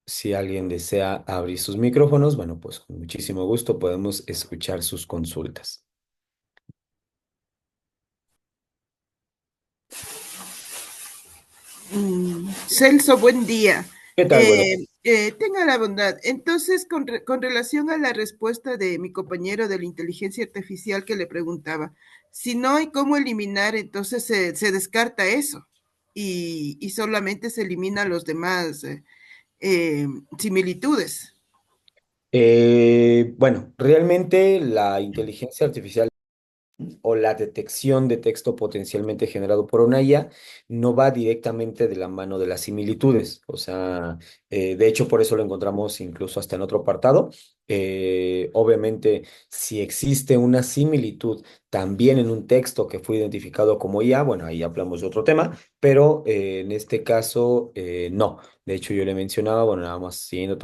Si alguien desea abrir sus micrófonos, bueno, pues con muchísimo gusto podemos escuchar sus consultas. Celso, buen día. ¿Qué tal? Bueno, Tenga la bondad. Entonces, con relación a la respuesta de mi compañero de la inteligencia artificial que le preguntaba, si no hay cómo eliminar, entonces se descarta eso y solamente se eliminan los demás similitudes. bueno, realmente la inteligencia artificial o la detección de texto potencialmente generado por una IA no va directamente de la mano de las similitudes. O sea, de hecho, por eso lo encontramos incluso hasta en otro apartado. obviamente, si existe una similitud también en un texto que fue identificado como IA, bueno, ahí hablamos de otro tema, pero en este caso no. De hecho, yo le mencionaba, bueno, nada más siguiendo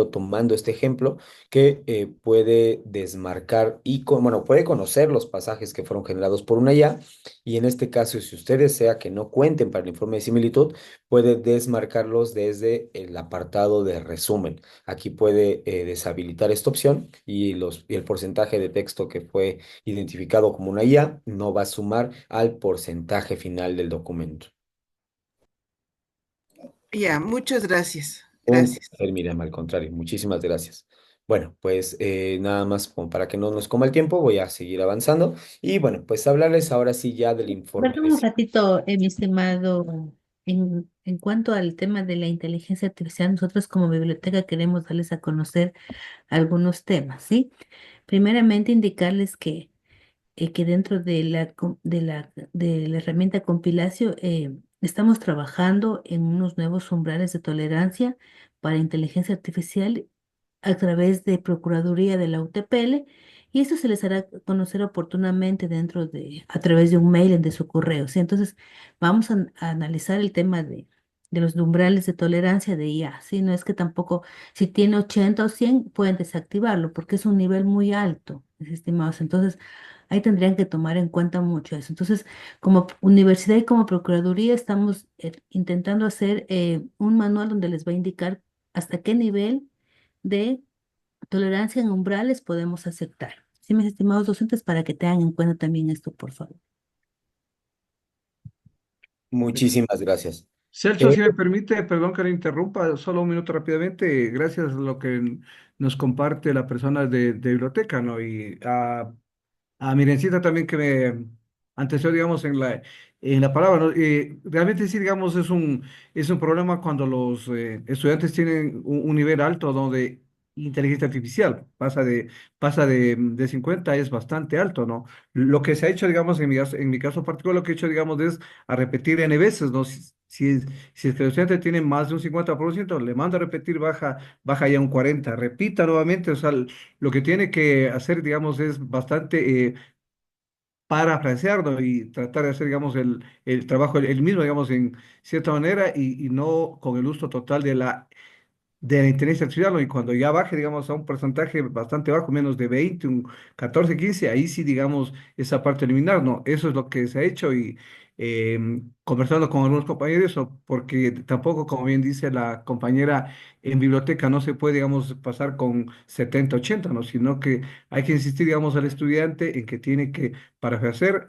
tomando este ejemplo, que puede desmarcar y, bueno, puede conocer los pasajes que fueron generados por una IA, y en este caso, si usted desea que no cuenten para el informe de similitud, puede desmarcarlos desde el apartado de resumen. Aquí puede deshabilitar esta opción y el porcentaje de texto que fue identificado como una IA no va a sumar al porcentaje final del documento. Ya, muchas gracias. Un Gracias. placer, Miriam, al contrario, muchísimas gracias. Bueno, pues nada más como para que no nos coma el tiempo, voy a seguir avanzando y bueno, pues hablarles ahora sí ya del informe de Perdón un ratito, mi estimado, en cuanto al tema de la inteligencia artificial, nosotros como biblioteca queremos darles a conocer algunos temas, ¿sí? Primeramente, indicarles que dentro de la herramienta Compilacio estamos trabajando en unos nuevos umbrales de tolerancia para inteligencia artificial a través de Procuraduría de la UTPL, y eso se les hará conocer oportunamente a través de un mail de su correo, ¿sí? Entonces, vamos a analizar el tema de los umbrales de tolerancia de IA, ¿sí? No es que tampoco, si tiene 80 o 100 pueden desactivarlo, porque es un nivel muy alto, mis estimados. Entonces, ahí tendrían que tomar en cuenta mucho eso. Entonces, como universidad y como procuraduría, estamos intentando hacer un manual donde les va a indicar hasta qué nivel de tolerancia en umbrales podemos aceptar. Sí, mis estimados docentes, para que tengan en cuenta también esto, por favor. Muchísimas gracias. Celso, Eh, si me permite, perdón que le interrumpa, solo un minuto rápidamente, gracias a lo que nos comparte la persona de biblioteca, ¿no? Y a Mirencita también que me antecedió, digamos, en la palabra, ¿no? Realmente sí, digamos, es un problema cuando los estudiantes tienen un nivel alto, ¿no? De inteligencia artificial, pasa de 50, es bastante alto, ¿no? Lo que se ha hecho, digamos, en mi caso particular, lo que he hecho, digamos, es a repetir N veces, ¿no? Si es que el estudiante tiene más de un 50%, le mando a repetir, baja ya un 40, repita nuevamente, o sea, lo que tiene que hacer, digamos, es bastante parafrasearlo y tratar de hacer, digamos, el trabajo el mismo, digamos, en cierta manera y no con el uso total de la inteligencia artificial, ¿no? Y cuando ya baje, digamos, a un porcentaje bastante bajo, menos de 20, un 14, 15, ahí sí, digamos, esa parte eliminar, ¿no? Eso es lo que se ha hecho y conversando con algunos compañeros, porque tampoco, como bien dice la compañera, en biblioteca no se puede, digamos, pasar con 70, 80, ¿no? Sino que hay que insistir, digamos, al estudiante en que tiene que, para hacer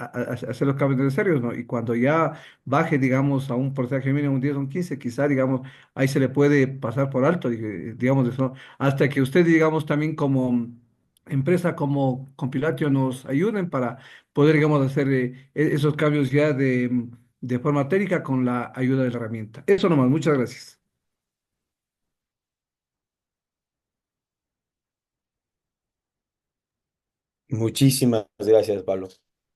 los cambios necesarios, ¿no? Y cuando ya baje, digamos, a un porcentaje mínimo, un 10 o un 15, quizá, digamos, ahí se le puede pasar por alto, digamos, eso, hasta que usted, digamos, también como empresa, como Compilatio, nos ayuden para poder, digamos, hacer esos cambios ya de forma técnica con la ayuda de la herramienta. Eso nomás, muchas gracias. Muchísimas gracias, Pablo.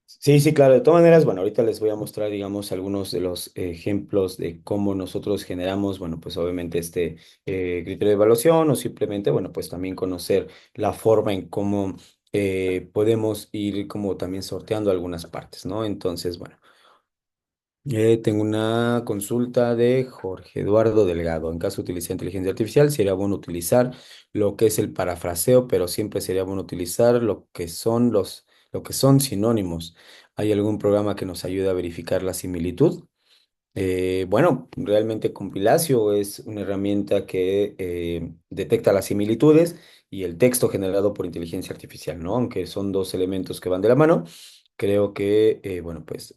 Sí, sí, claro. De todas maneras, bueno, ahorita les voy a mostrar, digamos, algunos de los ejemplos de cómo nosotros generamos, bueno, pues obviamente este criterio de evaluación o simplemente, bueno, pues también conocer la forma en cómo podemos ir como también sorteando algunas partes, ¿no? Entonces, bueno. Tengo una consulta de Jorge Eduardo Delgado. En caso de utilizar inteligencia artificial, sería bueno utilizar lo que es el parafraseo, pero siempre sería bueno utilizar lo que son sinónimos. ¿Hay algún programa que nos ayude a verificar la similitud? Bueno, realmente Compilatio es una herramienta que detecta las similitudes y el texto generado por inteligencia artificial, ¿no? Aunque son dos elementos que van de la mano, creo que, bueno, pues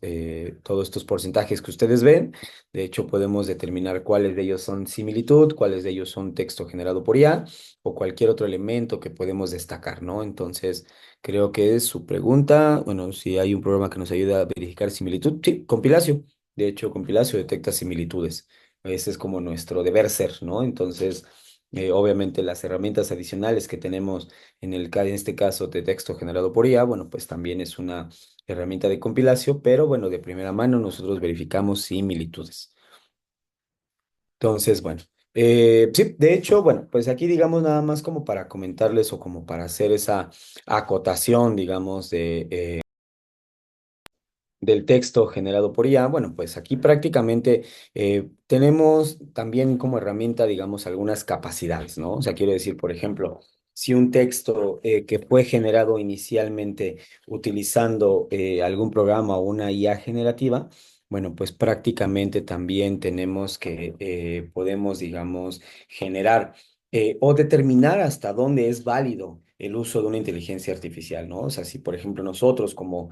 todos estos porcentajes que ustedes ven, de hecho podemos determinar cuáles de ellos son similitud, cuáles de ellos son texto generado por IA o cualquier otro elemento que podemos destacar, ¿no? Entonces, creo que es su pregunta, bueno, si hay un programa que nos ayuda a verificar similitud, sí, Compilatio. De hecho, Compilacio detecta similitudes. Ese es como nuestro deber ser, ¿no? Entonces, obviamente las herramientas adicionales que tenemos en este caso de texto generado por IA, bueno, pues también es una herramienta de compilación, pero bueno, de primera mano nosotros verificamos similitudes. Entonces, bueno, Sí, de hecho, bueno, pues aquí digamos nada más como para comentarles o como para hacer esa acotación, digamos, del texto generado por IA. Bueno, pues aquí prácticamente tenemos también como herramienta, digamos, algunas capacidades, ¿no? O sea, quiero decir, por ejemplo, si un texto que fue generado inicialmente utilizando algún programa o una IA generativa, bueno, pues prácticamente también tenemos que, podemos, digamos, generar o determinar hasta dónde es válido el uso de una inteligencia artificial, ¿no? O sea, si por ejemplo nosotros como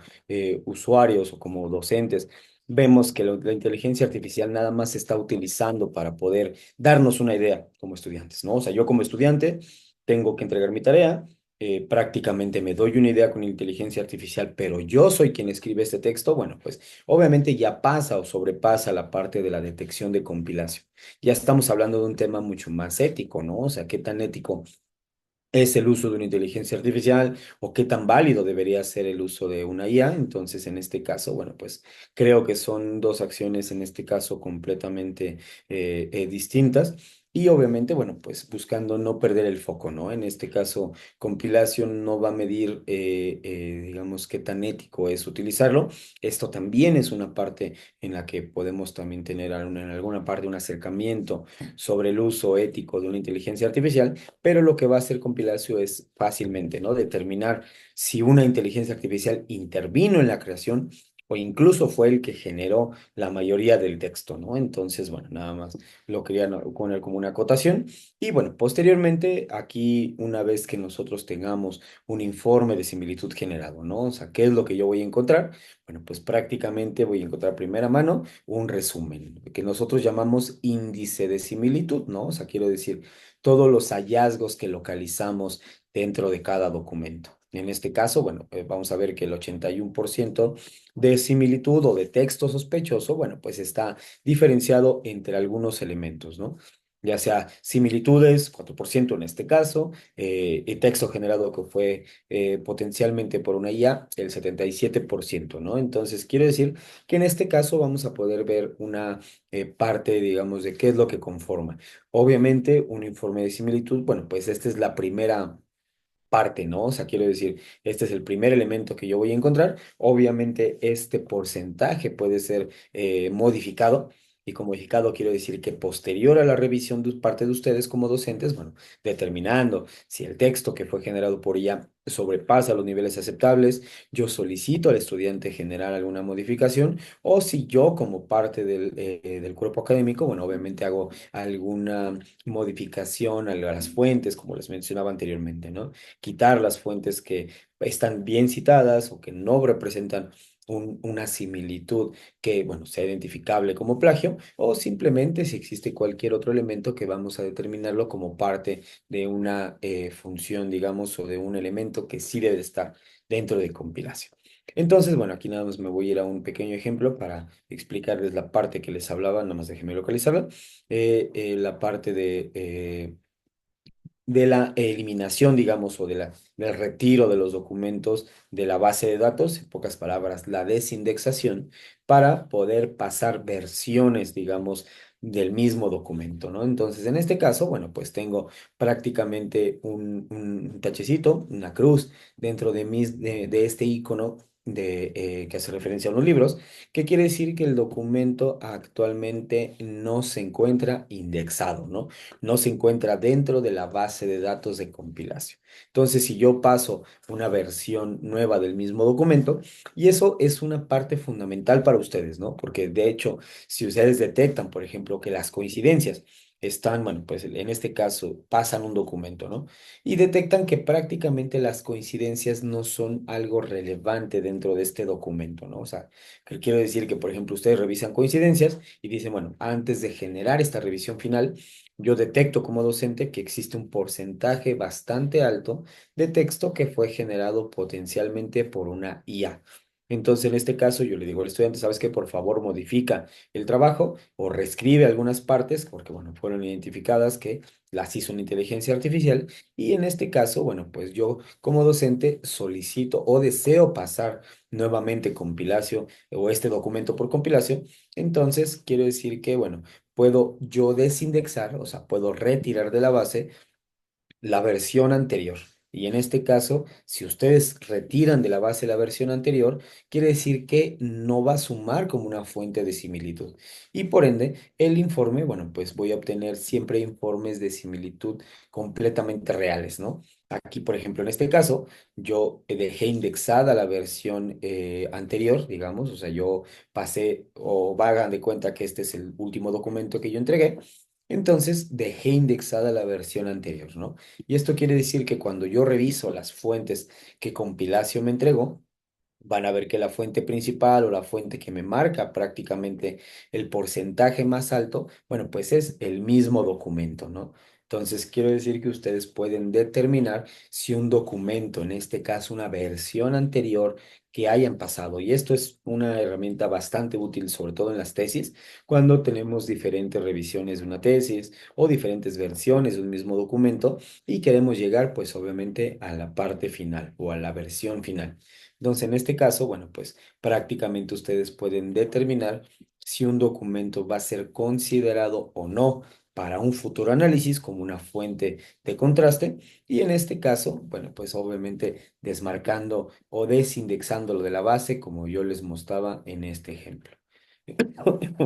usuarios o como docentes, vemos que la inteligencia artificial nada más se está utilizando para poder darnos una idea como estudiantes, ¿no? O sea, yo como estudiante tengo que entregar mi tarea, prácticamente me doy una idea con inteligencia artificial, pero yo soy quien escribe este texto, bueno, pues obviamente ya pasa o sobrepasa la parte de la detección de compilación. Ya estamos hablando de un tema mucho más ético, ¿no? O sea, ¿qué tan ético es el uso de una inteligencia artificial o qué tan válido debería ser el uso de una IA? Entonces, en este caso, bueno, pues creo que son dos acciones en este caso completamente distintas. Y obviamente, bueno, pues buscando no perder el foco, ¿no? En este caso, compilación no va a medir, digamos, qué tan ético es utilizarlo. Esto también es una parte en la que podemos también tener en alguna parte un acercamiento sobre el uso ético de una inteligencia artificial, pero lo que va a hacer Compilacio es fácilmente, ¿no? Determinar si una inteligencia artificial intervino en la creación o incluso fue el que generó la mayoría del texto, ¿no? Entonces, bueno, nada más lo quería poner como una acotación. Y bueno, posteriormente, aquí, una vez que nosotros tengamos un informe de similitud generado, ¿no? O sea, ¿qué es lo que yo voy a encontrar? Bueno, pues prácticamente voy a encontrar a primera mano un resumen, que nosotros llamamos índice de similitud, ¿no? O sea, quiero decir, todos los hallazgos que localizamos dentro de cada documento. En este caso, bueno, vamos a ver que el 81% de similitud o de texto sospechoso, bueno, pues está diferenciado entre algunos elementos, ¿no? Ya sea similitudes, 4% en este caso, y texto generado que fue potencialmente por una IA, el 77%, ¿no? Entonces, quiere decir que en este caso vamos a poder ver una parte, digamos, de qué es lo que conforma. Obviamente, un informe de similitud, bueno, pues esta es la primera parte, ¿no? O sea, quiero decir, este es el primer elemento que yo voy a encontrar. Obviamente, este porcentaje puede ser modificado. Y con modificado quiero decir que posterior a la revisión de parte de ustedes como docentes, bueno, determinando si el texto que fue generado por ella sobrepasa los niveles aceptables, yo solicito al estudiante generar alguna modificación o si yo como parte del cuerpo académico, bueno, obviamente hago alguna modificación a las fuentes, como les mencionaba anteriormente, ¿no? Quitar las fuentes que están bien citadas o que no representan una similitud que, bueno, sea identificable como plagio, o simplemente si existe cualquier otro elemento que vamos a determinarlo como parte de una función, digamos, o de un elemento que sí debe estar dentro de compilación. Entonces, bueno, aquí nada más me voy a ir a un pequeño ejemplo para explicarles la parte que les hablaba, nada más déjenme localizarla, la parte de la eliminación, digamos, o del retiro de los documentos de la base de datos, en pocas palabras, la desindexación, para poder pasar versiones, digamos, del mismo documento, ¿no? Entonces, en este caso, bueno, pues tengo prácticamente un tachecito, una cruz dentro de este icono que hace referencia a unos libros, que quiere decir que el documento actualmente no se encuentra indexado, ¿no? No se encuentra dentro de la base de datos de compilación. Entonces, si yo paso una versión nueva del mismo documento, y eso es una parte fundamental para ustedes, ¿no? Porque de hecho, si ustedes detectan, por ejemplo, que las coincidencias están, bueno, pues en este caso pasan un documento, ¿no? Y detectan que prácticamente las coincidencias no son algo relevante dentro de este documento, ¿no? O sea, que quiero decir que, por ejemplo, ustedes revisan coincidencias y dicen, bueno, antes de generar esta revisión final, yo detecto como docente que existe un porcentaje bastante alto de texto que fue generado potencialmente por una IA. Entonces, en este caso, yo le digo al estudiante, ¿sabes qué? Por favor, modifica el trabajo o reescribe algunas partes, porque, bueno, fueron identificadas que las hizo una inteligencia artificial. Y en este caso, bueno, pues yo como docente solicito o deseo pasar nuevamente compilación o este documento por compilación. Entonces, quiero decir que, bueno, puedo yo desindexar, o sea, puedo retirar de la base la versión anterior. Y en este caso, si ustedes retiran de la base la versión anterior, quiere decir que no va a sumar como una fuente de similitud. Y por ende, el informe, bueno, pues voy a obtener siempre informes de similitud completamente reales, ¿no? Aquí, por ejemplo, en este caso, yo dejé indexada la versión anterior, digamos, o sea, yo pasé o hagan de cuenta que este es el último documento que yo entregué. Entonces dejé indexada la versión anterior, ¿no? Y esto quiere decir que cuando yo reviso las fuentes que Compilacio me entregó, van a ver que la fuente principal o la fuente que me marca prácticamente el porcentaje más alto, bueno, pues es el mismo documento, ¿no? Entonces, quiero decir que ustedes pueden determinar si un documento, en este caso una versión anterior que hayan pasado, y esto es una herramienta bastante útil, sobre todo en las tesis, cuando tenemos diferentes revisiones de una tesis o diferentes versiones de un mismo documento y queremos llegar, pues obviamente, a la parte final o a la versión final. Entonces, en este caso, bueno, pues prácticamente ustedes pueden determinar si un documento va a ser considerado o no para un futuro análisis como una fuente de contraste y en este caso, bueno, pues obviamente desmarcando o desindexándolo de la base como yo les mostraba en este ejemplo.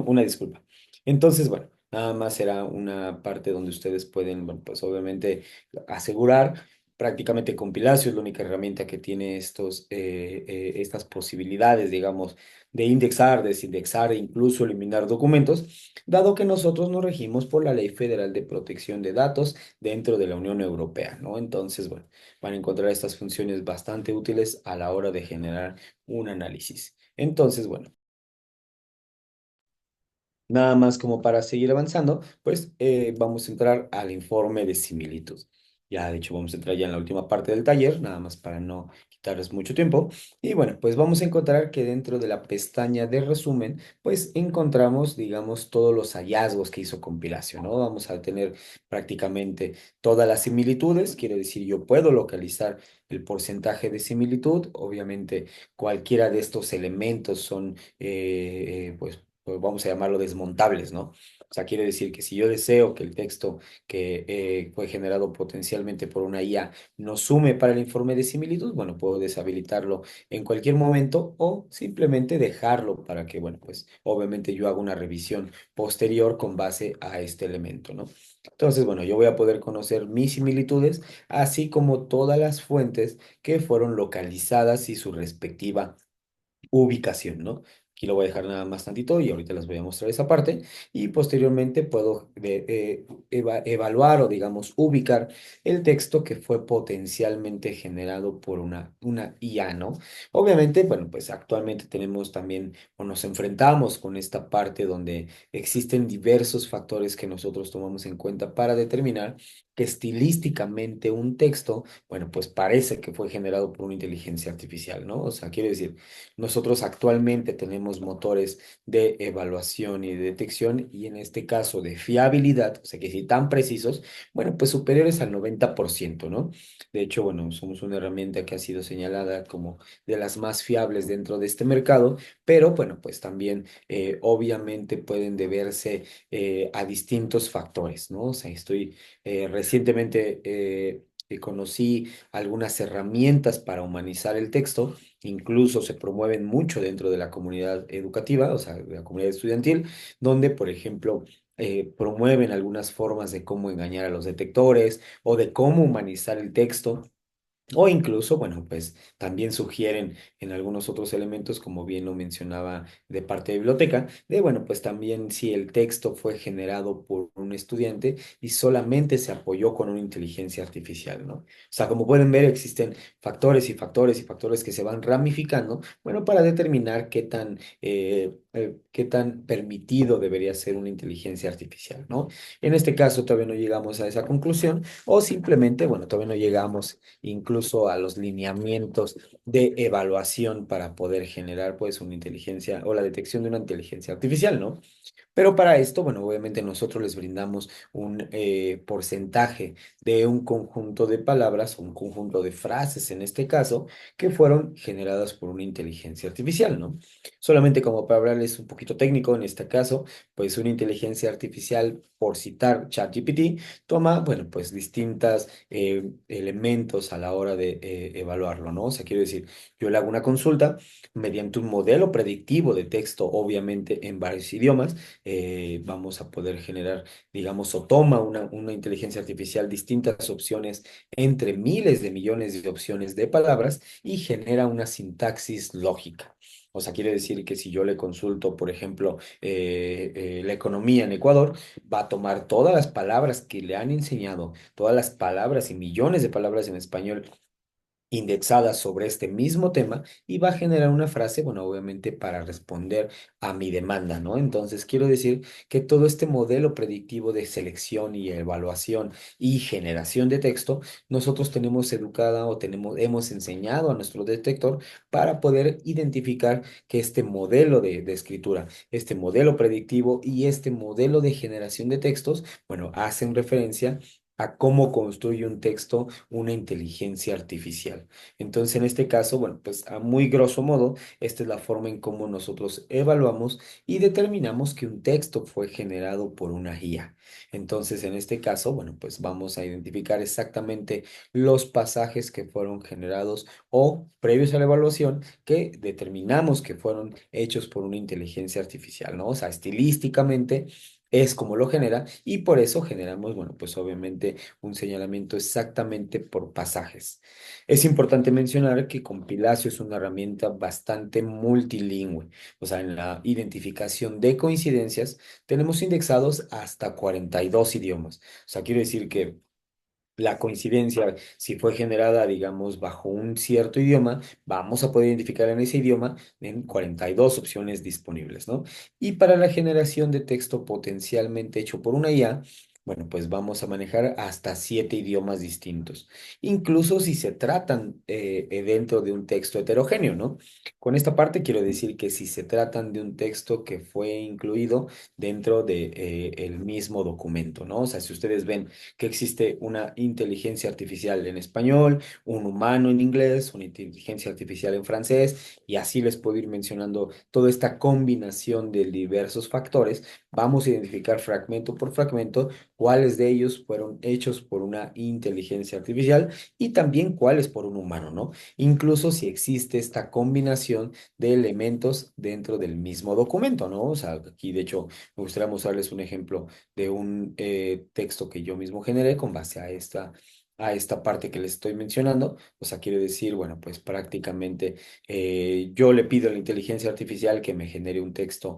Una disculpa. Entonces, bueno, nada más será una parte donde ustedes pueden, bueno, pues obviamente asegurar. Prácticamente Compilacio es la única herramienta que tiene estas posibilidades, digamos, de indexar, desindexar e incluso eliminar documentos, dado que nosotros nos regimos por la Ley Federal de Protección de Datos dentro de la Unión Europea, ¿no? Entonces, bueno, van a encontrar estas funciones bastante útiles a la hora de generar un análisis. Entonces, bueno. Nada más como para seguir avanzando, pues vamos a entrar al informe de similitud. Ya, de hecho, vamos a entrar ya en la última parte del taller, nada más para no quitarles mucho tiempo. Y bueno, pues vamos a encontrar que dentro de la pestaña de resumen, pues encontramos, digamos, todos los hallazgos que hizo compilación, ¿no? Vamos a tener prácticamente todas las similitudes, quiere decir, yo puedo localizar el porcentaje de similitud. Obviamente, cualquiera de estos elementos son, pues vamos a llamarlo desmontables, ¿no? O sea, quiere decir que si yo deseo que el texto que fue generado potencialmente por una IA no sume para el informe de similitud, bueno, puedo deshabilitarlo en cualquier momento o simplemente dejarlo para que, bueno, pues obviamente yo haga una revisión posterior con base a este elemento, ¿no? Entonces, bueno, yo voy a poder conocer mis similitudes, así como todas las fuentes que fueron localizadas y su respectiva ubicación, ¿no? Aquí lo voy a dejar nada más tantito y ahorita les voy a mostrar esa parte y posteriormente puedo evaluar o digamos ubicar el texto que fue potencialmente generado por una IA, ¿no? Obviamente, bueno, pues actualmente tenemos también o nos enfrentamos con esta parte donde existen diversos factores que nosotros tomamos en cuenta para determinar que estilísticamente un texto, bueno, pues parece que fue generado por una inteligencia artificial, ¿no? O sea, quiere decir, nosotros actualmente tenemos motores de evaluación y de detección y en este caso de fiabilidad, o sea que si tan precisos, bueno, pues superiores al 90%, ¿no? De hecho, bueno, somos una herramienta que ha sido señalada como de las más fiables dentro de este mercado, pero bueno, pues también obviamente pueden deberse a distintos factores, ¿no? O sea, estoy recientemente... conocí algunas herramientas para humanizar el texto, incluso se promueven mucho dentro de la comunidad educativa, o sea, de la comunidad estudiantil, donde, por ejemplo, promueven algunas formas de cómo engañar a los detectores o de cómo humanizar el texto. O incluso, bueno, pues también sugieren en algunos otros elementos, como bien lo mencionaba de parte de biblioteca, de, bueno, pues también si el texto fue generado por un estudiante y solamente se apoyó con una inteligencia artificial, ¿no? O sea, como pueden ver, existen factores y factores y factores que se van ramificando, bueno, para determinar qué tan permitido debería ser una inteligencia artificial, ¿no? En este caso todavía no llegamos a esa conclusión o simplemente, bueno, todavía no llegamos incluso a los lineamientos de evaluación para poder generar pues una inteligencia o la detección de una inteligencia artificial, ¿no? Pero para esto, bueno, obviamente nosotros les brindamos un porcentaje de un conjunto de palabras, un conjunto de frases en este caso, que fueron generadas por una inteligencia artificial, ¿no? Solamente como para hablarles un poquito técnico en este caso, pues una inteligencia artificial, por citar ChatGPT, toma, bueno, pues distintas elementos a la hora de evaluarlo, ¿no? O sea, quiero decir, yo le hago una consulta mediante un modelo predictivo de texto, obviamente en varios idiomas, vamos a poder generar, digamos, o toma una inteligencia artificial distintas opciones entre miles de millones de opciones de palabras y genera una sintaxis lógica. O sea, quiere decir que si yo le consulto, por ejemplo, la economía en Ecuador, va a tomar todas las palabras que le han enseñado, todas las palabras y millones de palabras en español indexadas sobre este mismo tema y va a generar una frase, bueno, obviamente para responder a mi demanda, ¿no? Entonces, quiero decir que todo este modelo predictivo de selección y evaluación y generación de texto, nosotros tenemos educada o hemos enseñado a nuestro detector para poder identificar que este modelo de escritura, este modelo predictivo y este modelo de generación de textos, bueno, hacen referencia a cómo construye un texto una inteligencia artificial. Entonces, en este caso, bueno, pues a muy grosso modo, esta es la forma en cómo nosotros evaluamos y determinamos que un texto fue generado por una IA. Entonces, en este caso, bueno, pues vamos a identificar exactamente los pasajes que fueron generados o previos a la evaluación que determinamos que fueron hechos por una inteligencia artificial, ¿no? O sea, estilísticamente es como lo genera y por eso generamos, bueno, pues obviamente un señalamiento exactamente por pasajes. Es importante mencionar que Compilatio es una herramienta bastante multilingüe, o sea, en la identificación de coincidencias tenemos indexados hasta 42 idiomas. O sea, quiero decir que la coincidencia, si fue generada, digamos, bajo un cierto idioma, vamos a poder identificar en ese idioma en 42 opciones disponibles, ¿no? Y para la generación de texto potencialmente hecho por una IA, bueno, pues vamos a manejar hasta 7 idiomas distintos, incluso si se tratan dentro de un texto heterogéneo, ¿no? Con esta parte quiero decir que si se tratan de un texto que fue incluido dentro de el mismo documento, ¿no? O sea, si ustedes ven que existe una inteligencia artificial en español, un humano en inglés, una inteligencia artificial en francés, y así les puedo ir mencionando toda esta combinación de diversos factores. Vamos a identificar fragmento por fragmento cuáles de ellos fueron hechos por una inteligencia artificial y también cuáles por un humano, ¿no? Incluso si existe esta combinación de elementos dentro del mismo documento, ¿no? O sea, aquí de hecho me gustaría mostrarles un ejemplo de un texto que yo mismo generé con base a esta parte que les estoy mencionando. O sea, quiere decir, bueno, pues prácticamente yo le pido a la inteligencia artificial que me genere un texto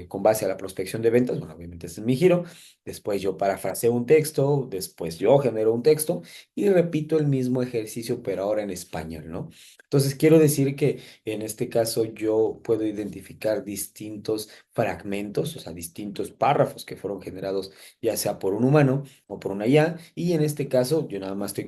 con base a la prospección de ventas. Bueno, obviamente ese es mi giro. Después yo parafraseo un texto, después yo genero un texto y repito el mismo ejercicio, pero ahora en español, ¿no? Entonces, quiero decir que en este caso yo puedo identificar distintos fragmentos, o sea, distintos párrafos que fueron generados ya sea por un humano o por una IA, y en este caso yo nada más estoy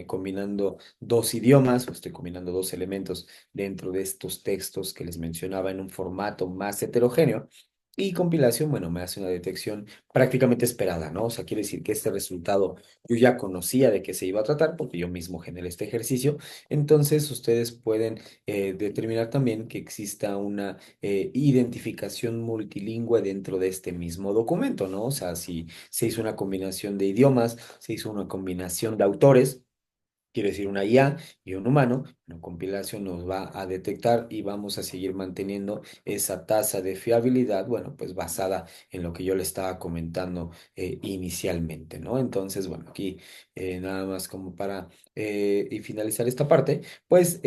combinando dos idiomas, o estoy combinando dos elementos dentro de estos textos que les mencionaba en un formato más heterogéneo. Y compilación, bueno, me hace una detección prácticamente esperada, ¿no? O sea, quiere decir que este resultado yo ya conocía de qué se iba a tratar porque yo mismo generé este ejercicio. Entonces, ustedes pueden determinar también que exista una identificación multilingüe dentro de este mismo documento, ¿no? O sea, si se hizo una combinación de idiomas, se hizo una combinación de autores, quiere decir una IA y un humano, una compilación nos va a detectar y vamos a seguir manteniendo esa tasa de fiabilidad, bueno, pues basada en lo que yo le estaba comentando inicialmente, ¿no? Entonces, bueno, aquí nada más como para y finalizar esta parte, pues,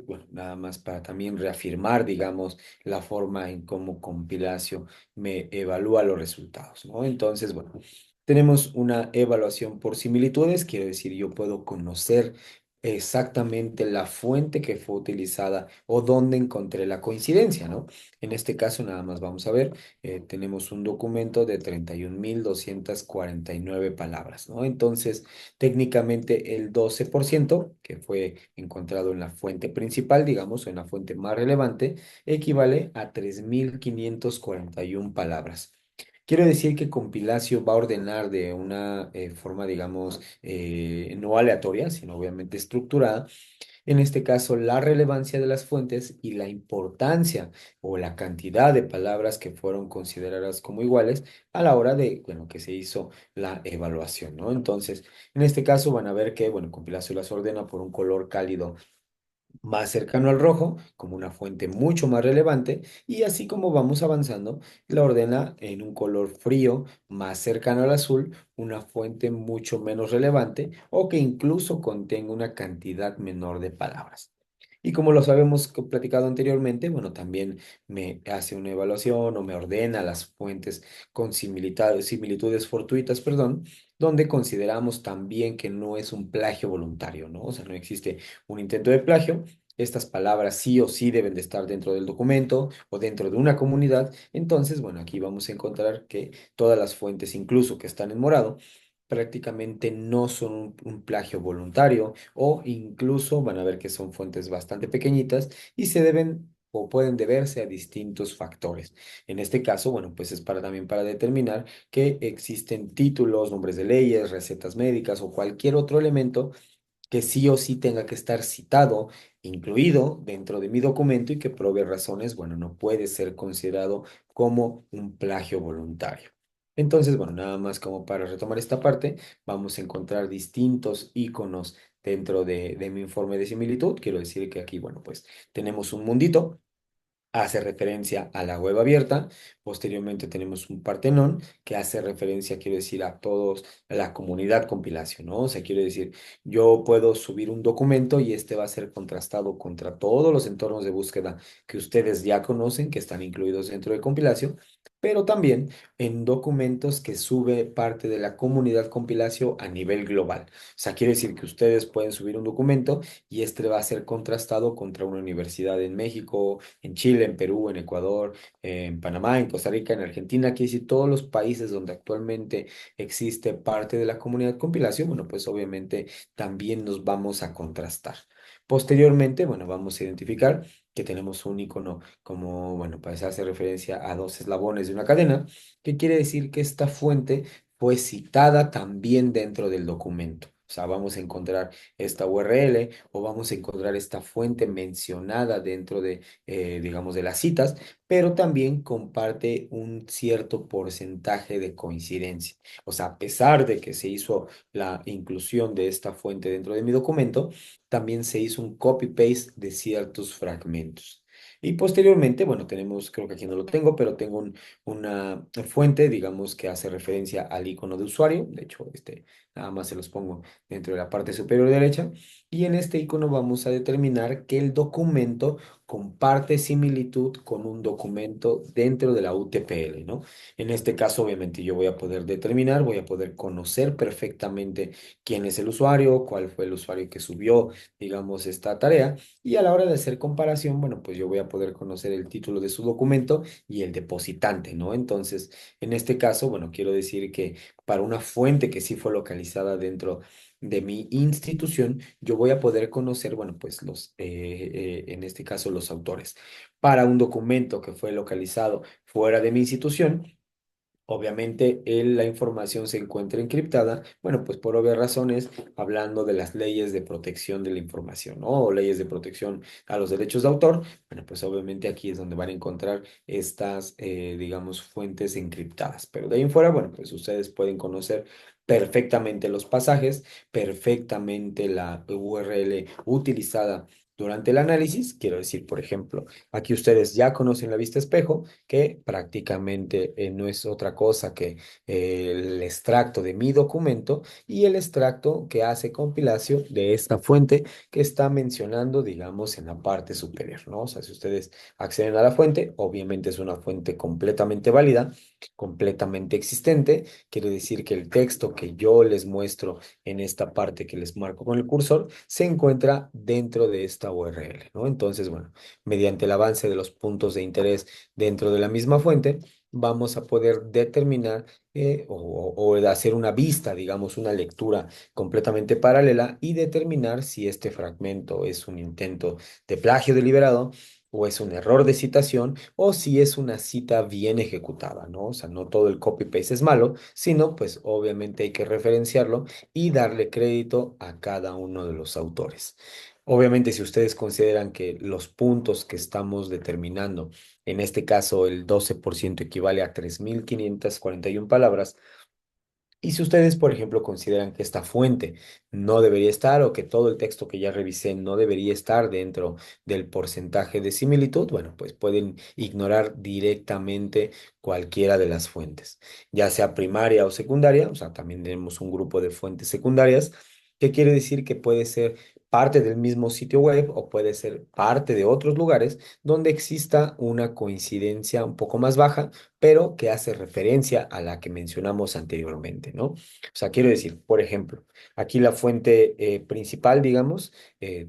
bueno, nada más para también reafirmar, digamos, la forma en cómo compilación me evalúa los resultados, ¿no? Entonces, bueno. Tenemos una evaluación por similitudes, quiere decir, yo puedo conocer exactamente la fuente que fue utilizada o dónde encontré la coincidencia, ¿no? En este caso, nada más vamos a ver, tenemos un documento de 31.249 palabras, ¿no? Entonces, técnicamente el 12% que fue encontrado en la fuente principal, digamos, o en la fuente más relevante, equivale a 3.541 palabras. Quiero decir que Compilacio va a ordenar de una forma, digamos, no aleatoria, sino obviamente estructurada, en este caso, la relevancia de las fuentes y la importancia o la cantidad de palabras que fueron consideradas como iguales a la hora de, bueno, que se hizo la evaluación, ¿no? Entonces, en este caso van a ver que, bueno, Compilación las ordena por un color cálido más cercano al rojo, como una fuente mucho más relevante, y así como vamos avanzando, la ordena en un color frío, más cercano al azul, una fuente mucho menos relevante o que incluso contenga una cantidad menor de palabras. Y como lo sabemos platicado anteriormente, bueno, también me hace una evaluación o me ordena las fuentes con similitudes fortuitas, perdón, donde consideramos también que no es un plagio voluntario, ¿no? O sea, no existe un intento de plagio. Estas palabras sí o sí deben de estar dentro del documento o dentro de una comunidad. Entonces, bueno, aquí vamos a encontrar que todas las fuentes, incluso que están en morado, prácticamente no son un plagio voluntario o incluso van a ver que son fuentes bastante pequeñitas y se deben o pueden deberse a distintos factores. En este caso, bueno, pues es para también para determinar que existen títulos, nombres de leyes, recetas médicas o cualquier otro elemento que sí o sí tenga que estar citado, incluido dentro de mi documento y que por obvias razones, bueno, no puede ser considerado como un plagio voluntario. Entonces, bueno, nada más como para retomar esta parte, vamos a encontrar distintos iconos dentro de mi informe de similitud. Quiero decir que aquí, bueno, pues tenemos un mundito, hace referencia a la web abierta. Posteriormente tenemos un Partenón que hace referencia, quiero decir, a todos, a la comunidad compilación, ¿no? O sea, quiero decir, yo puedo subir un documento y este va a ser contrastado contra todos los entornos de búsqueda que ustedes ya conocen, que están incluidos dentro de compilación, pero también en documentos que sube parte de la comunidad compilación a nivel global. O sea, quiere decir que ustedes pueden subir un documento y este va a ser contrastado contra una universidad en México, en Chile, en Perú, en Ecuador, en Panamá, en Costa Rica, en Argentina, quiere decir todos los países donde actualmente existe parte de la comunidad compilación, bueno, pues obviamente también nos vamos a contrastar. Posteriormente, bueno, vamos a identificar que tenemos un icono como, bueno, pues hace referencia a dos eslabones de una cadena, que quiere decir que esta fuente fue citada también dentro del documento. O sea, vamos a encontrar esta URL o vamos a encontrar esta fuente mencionada dentro de, digamos, de las citas, pero también comparte un cierto porcentaje de coincidencia. O sea, a pesar de que se hizo la inclusión de esta fuente dentro de mi documento, también se hizo un copy-paste de ciertos fragmentos. Y posteriormente, bueno, tenemos, creo que aquí no lo tengo, pero tengo una fuente, digamos, que hace referencia al icono de usuario. De hecho, este, nada más se los pongo dentro de la parte superior derecha. Y en este icono vamos a determinar que el documento comparte similitud con un documento dentro de la UTPL, ¿no? En este caso, obviamente, yo voy a poder determinar, voy a poder conocer perfectamente quién es el usuario, cuál fue el usuario que subió, digamos, esta tarea. Y a la hora de hacer comparación, bueno, pues yo voy a poder conocer el título de su documento y el depositante, ¿no? Entonces, en este caso, bueno, quiero decir que para una fuente que sí fue localizada dentro de mi institución, yo voy a poder conocer, bueno, pues en este caso, los autores. Para un documento que fue localizado fuera de mi institución, obviamente, la información se encuentra encriptada, bueno, pues por obvias razones, hablando de las leyes de protección de la información, ¿no? O leyes de protección a los derechos de autor, bueno, pues obviamente aquí es donde van a encontrar estas, digamos, fuentes encriptadas. Pero de ahí en fuera, bueno, pues ustedes pueden conocer perfectamente los pasajes, perfectamente la URL utilizada durante el análisis. Quiero decir, por ejemplo, aquí ustedes ya conocen la vista espejo, que prácticamente no es otra cosa que el extracto de mi documento y el extracto que hace compilación de esta fuente que está mencionando, digamos, en la parte superior, ¿no? O sea, si ustedes acceden a la fuente, obviamente es una fuente completamente válida, completamente existente. Quiere decir que el texto que yo les muestro en esta parte que les marco con el cursor se encuentra dentro de esta URL, ¿no? Entonces, bueno, mediante el avance de los puntos de interés dentro de la misma fuente, vamos a poder determinar o de hacer una vista, digamos, una lectura completamente paralela y determinar si este fragmento es un intento de plagio deliberado o es un error de citación, o si es una cita bien ejecutada, ¿no? O sea, no todo el copy-paste es malo, sino pues obviamente hay que referenciarlo y darle crédito a cada uno de los autores. Obviamente, si ustedes consideran que los puntos que estamos determinando, en este caso el 12% equivale a 3.541 palabras, y si ustedes, por ejemplo, consideran que esta fuente no debería estar o que todo el texto que ya revisé no debería estar dentro del porcentaje de similitud, bueno, pues pueden ignorar directamente cualquiera de las fuentes, ya sea primaria o secundaria, o sea, también tenemos un grupo de fuentes secundarias, que quiere decir que puede ser parte del mismo sitio web o puede ser parte de otros lugares donde exista una coincidencia un poco más baja pero que hace referencia a la que mencionamos anteriormente, ¿no? O sea, quiero decir, por ejemplo, aquí la fuente principal, digamos,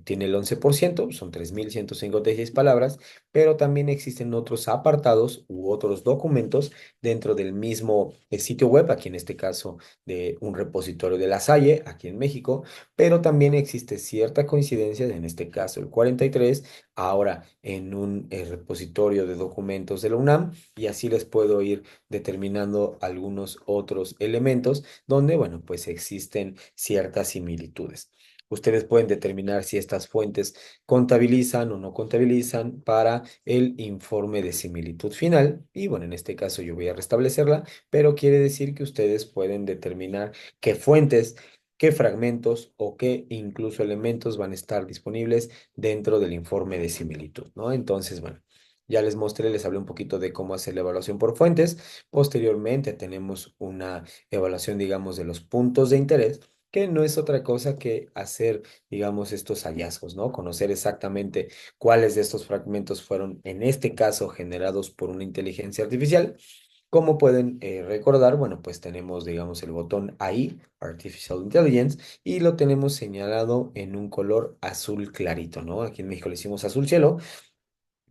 tiene el 11%, son 3.156 palabras, pero también existen otros apartados u otros documentos dentro del mismo sitio web, aquí en este caso de un repositorio de La Salle, aquí en México, pero también existe cierta coincidencia, en este caso el 43, ahora en un repositorio de documentos de la UNAM, y así les puedo ir determinando algunos otros elementos donde, bueno, pues existen ciertas similitudes. Ustedes pueden determinar si estas fuentes contabilizan o no contabilizan para el informe de similitud final. Y bueno, en este caso yo voy a restablecerla, pero quiere decir que ustedes pueden determinar qué fuentes, qué fragmentos o qué incluso elementos van a estar disponibles dentro del informe de similitud, ¿no? Entonces, bueno. Ya les mostré, les hablé un poquito de cómo hacer la evaluación por fuentes. Posteriormente tenemos una evaluación, digamos, de los puntos de interés, que no es otra cosa que hacer, digamos, estos hallazgos, ¿no? Conocer exactamente cuáles de estos fragmentos fueron, en este caso, generados por una inteligencia artificial. Como pueden recordar, bueno, pues tenemos, digamos, el botón ahí, Artificial Intelligence, y lo tenemos señalado en un color azul clarito, ¿no? Aquí en México le hicimos azul cielo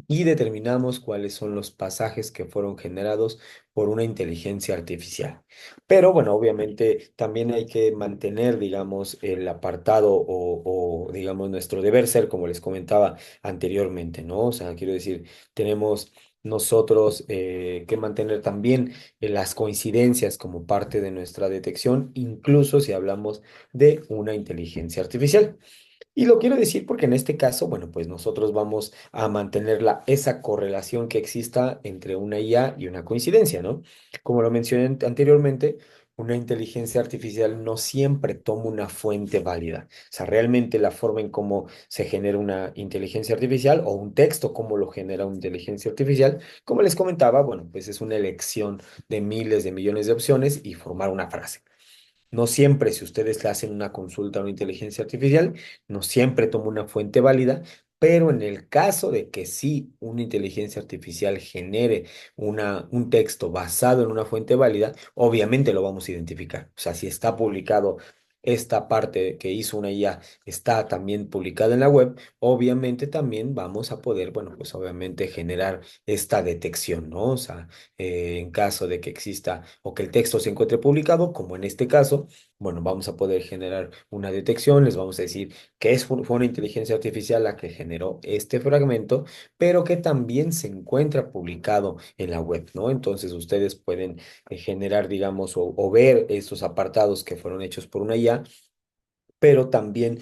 y determinamos cuáles son los pasajes que fueron generados por una inteligencia artificial. Pero bueno, obviamente también hay que mantener, digamos, el apartado digamos, nuestro deber ser, como les comentaba anteriormente, ¿no? O sea, quiero decir, tenemos nosotros que mantener también las coincidencias como parte de nuestra detección, incluso si hablamos de una inteligencia artificial. Y lo quiero decir porque en este caso, bueno, pues nosotros vamos a mantener esa correlación que exista entre una IA y una coincidencia, ¿no? Como lo mencioné anteriormente, una inteligencia artificial no siempre toma una fuente válida. O sea, realmente la forma en cómo se genera una inteligencia artificial o un texto, cómo lo genera una inteligencia artificial, como les comentaba, bueno, pues es una elección de miles de millones de opciones y formar una frase. No siempre, si ustedes le hacen una consulta a una inteligencia artificial, no siempre toma una fuente válida, pero en el caso de que sí una inteligencia artificial genere un texto basado en una fuente válida, obviamente lo vamos a identificar. O sea, si está publicado esta parte que hizo una IA, está también publicada en la web, obviamente también vamos a poder, bueno, pues obviamente generar esta detección, ¿no? O sea, en caso de que exista o que el texto se encuentre publicado, como en este caso, bueno, vamos a poder generar una detección, les vamos a decir que fue una inteligencia artificial la que generó este fragmento, pero que también se encuentra publicado en la web, ¿no? Entonces ustedes pueden generar, digamos, o ver estos apartados que fueron hechos por una IA, pero también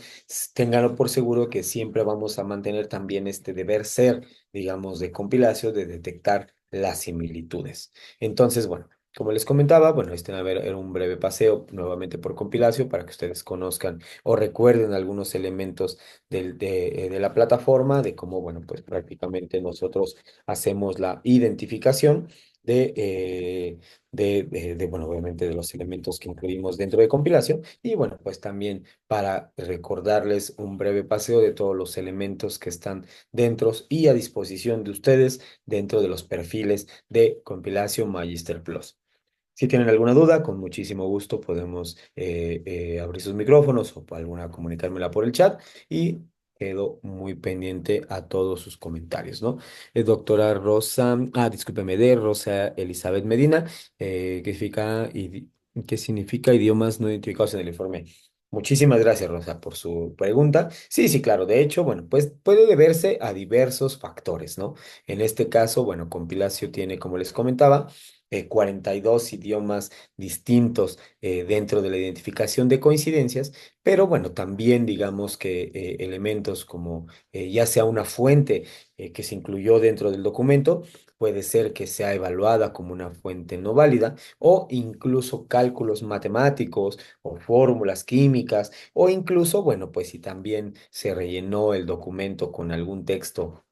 ténganlo por seguro que siempre vamos a mantener también este deber ser, digamos, de compilación, de detectar las similitudes. Entonces, bueno, como les comentaba, bueno, este era un breve paseo nuevamente por compilación para que ustedes conozcan o recuerden algunos elementos de la plataforma, de cómo, bueno, pues prácticamente nosotros hacemos la identificación bueno, obviamente de los elementos que incluimos dentro de compilación y bueno, pues también para recordarles un breve paseo de todos los elementos que están dentro y a disposición de ustedes dentro de los perfiles de Compilación Magister Plus. Si tienen alguna duda, con muchísimo gusto podemos abrir sus micrófonos o alguna comunicármela por el chat y quedo muy pendiente a todos sus comentarios, ¿no? Doctora Rosa, discúlpeme, de Rosa Elizabeth Medina, ¿qué significa idiomas no identificados en el informe? Muchísimas gracias, Rosa, por su pregunta. Sí, sí, claro. De hecho, bueno, pues puede deberse a diversos factores, ¿no? En este caso, bueno, Compilacio tiene, como les comentaba, 42 idiomas distintos dentro de la identificación de coincidencias, pero bueno, también digamos que elementos como ya sea una fuente que se incluyó dentro del documento, puede ser que sea evaluada como una fuente no válida o incluso cálculos matemáticos o fórmulas químicas, o incluso, bueno, pues si también se rellenó el documento con algún texto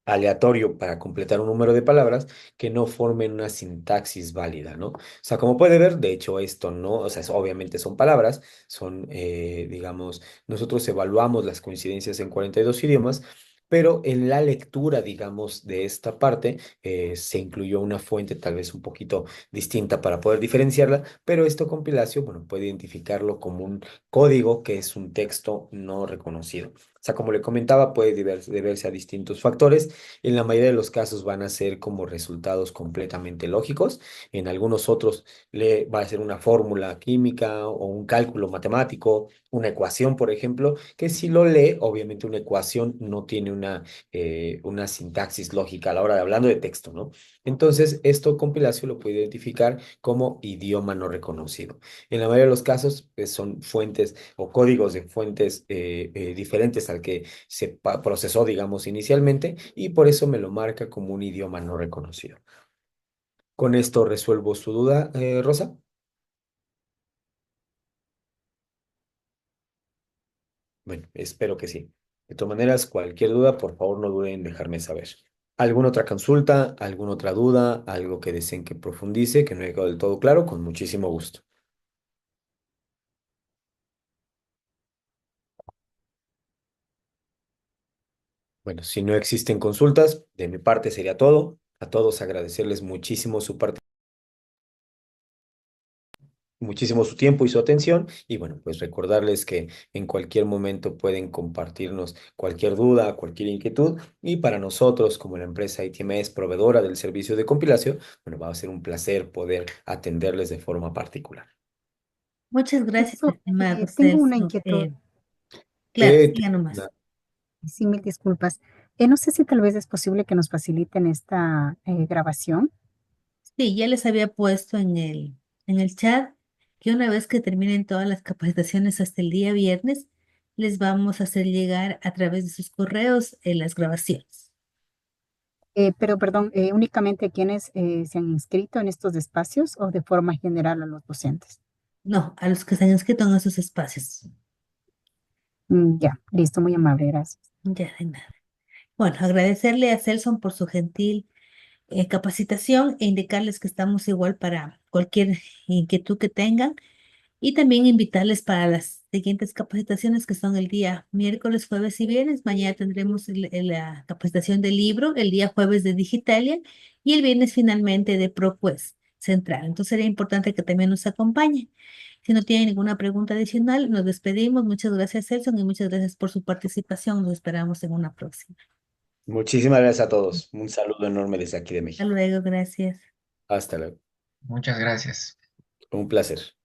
aleatorio para completar un número de palabras que no formen una sintaxis válida, ¿no? O sea, como puede ver, de hecho esto no, o sea, obviamente son palabras, son, digamos, nosotros evaluamos las coincidencias en 42 idiomas. Pero en la lectura, digamos, de esta parte, se incluyó una fuente tal vez un poquito distinta para poder diferenciarla, pero esto compilación, bueno, puede identificarlo como un código que es un texto no reconocido. O sea, como le comentaba, puede deberse a distintos factores. En la mayoría de los casos van a ser como resultados completamente lógicos. En algunos otros le va a ser una fórmula química o un cálculo matemático, una ecuación, por ejemplo, que si lo lee, obviamente una ecuación no tiene una sintaxis lógica a la hora de hablando de texto, ¿no? Entonces, esto compilación lo puede identificar como idioma no reconocido. En la mayoría de los casos, pues, son fuentes o códigos de fuentes diferentes al que se procesó, digamos, inicialmente, y por eso me lo marca como un idioma no reconocido. Con esto resuelvo su duda, Rosa. Bueno, espero que sí. De todas maneras, cualquier duda, por favor, no duden en dejarme saber. ¿Alguna otra consulta, alguna otra duda, algo que deseen que profundice, que no haya quedado del todo claro? Con muchísimo gusto. Bueno, si no existen consultas, de mi parte sería todo. A todos agradecerles muchísimo su parte, muchísimo su tiempo y su atención. Y bueno, pues recordarles que en cualquier momento pueden compartirnos cualquier duda, cualquier inquietud. Y para nosotros, como la empresa ITMS proveedora del servicio de compilación, bueno, va a ser un placer poder atenderles de forma particular. Muchas gracias, Eso, estimado tengo una Celso. inquietud, Claro, Eh, siga nomás. sí, mil disculpas. No sé si tal vez es posible que nos faciliten esta grabación. Sí, ya les había puesto en el chat que una vez que terminen todas las capacitaciones hasta el día viernes, les vamos a hacer llegar a través de sus correos las grabaciones. Pero, perdón, únicamente quienes se han inscrito en estos espacios o de forma general a los docentes. No, a los que se han inscrito en esos espacios. Ya, listo, muy amable, gracias. Ya de nada. Bueno, agradecerle a Celson por su gentil capacitación e indicarles que estamos igual para cualquier inquietud que tengan. Y también invitarles para las siguientes capacitaciones que son el día miércoles, jueves y viernes. Mañana tendremos la capacitación del libro, el día jueves de Digitalia y el viernes finalmente de ProQuest Central. Entonces sería importante que también nos acompañen. Si no tienen ninguna pregunta adicional, nos despedimos. Muchas gracias, Celson, y muchas gracias por su participación. Nos esperamos en una próxima. Muchísimas gracias a todos. Un saludo enorme desde aquí de Hasta México. luego, gracias. Hasta luego. Muchas gracias. Un placer.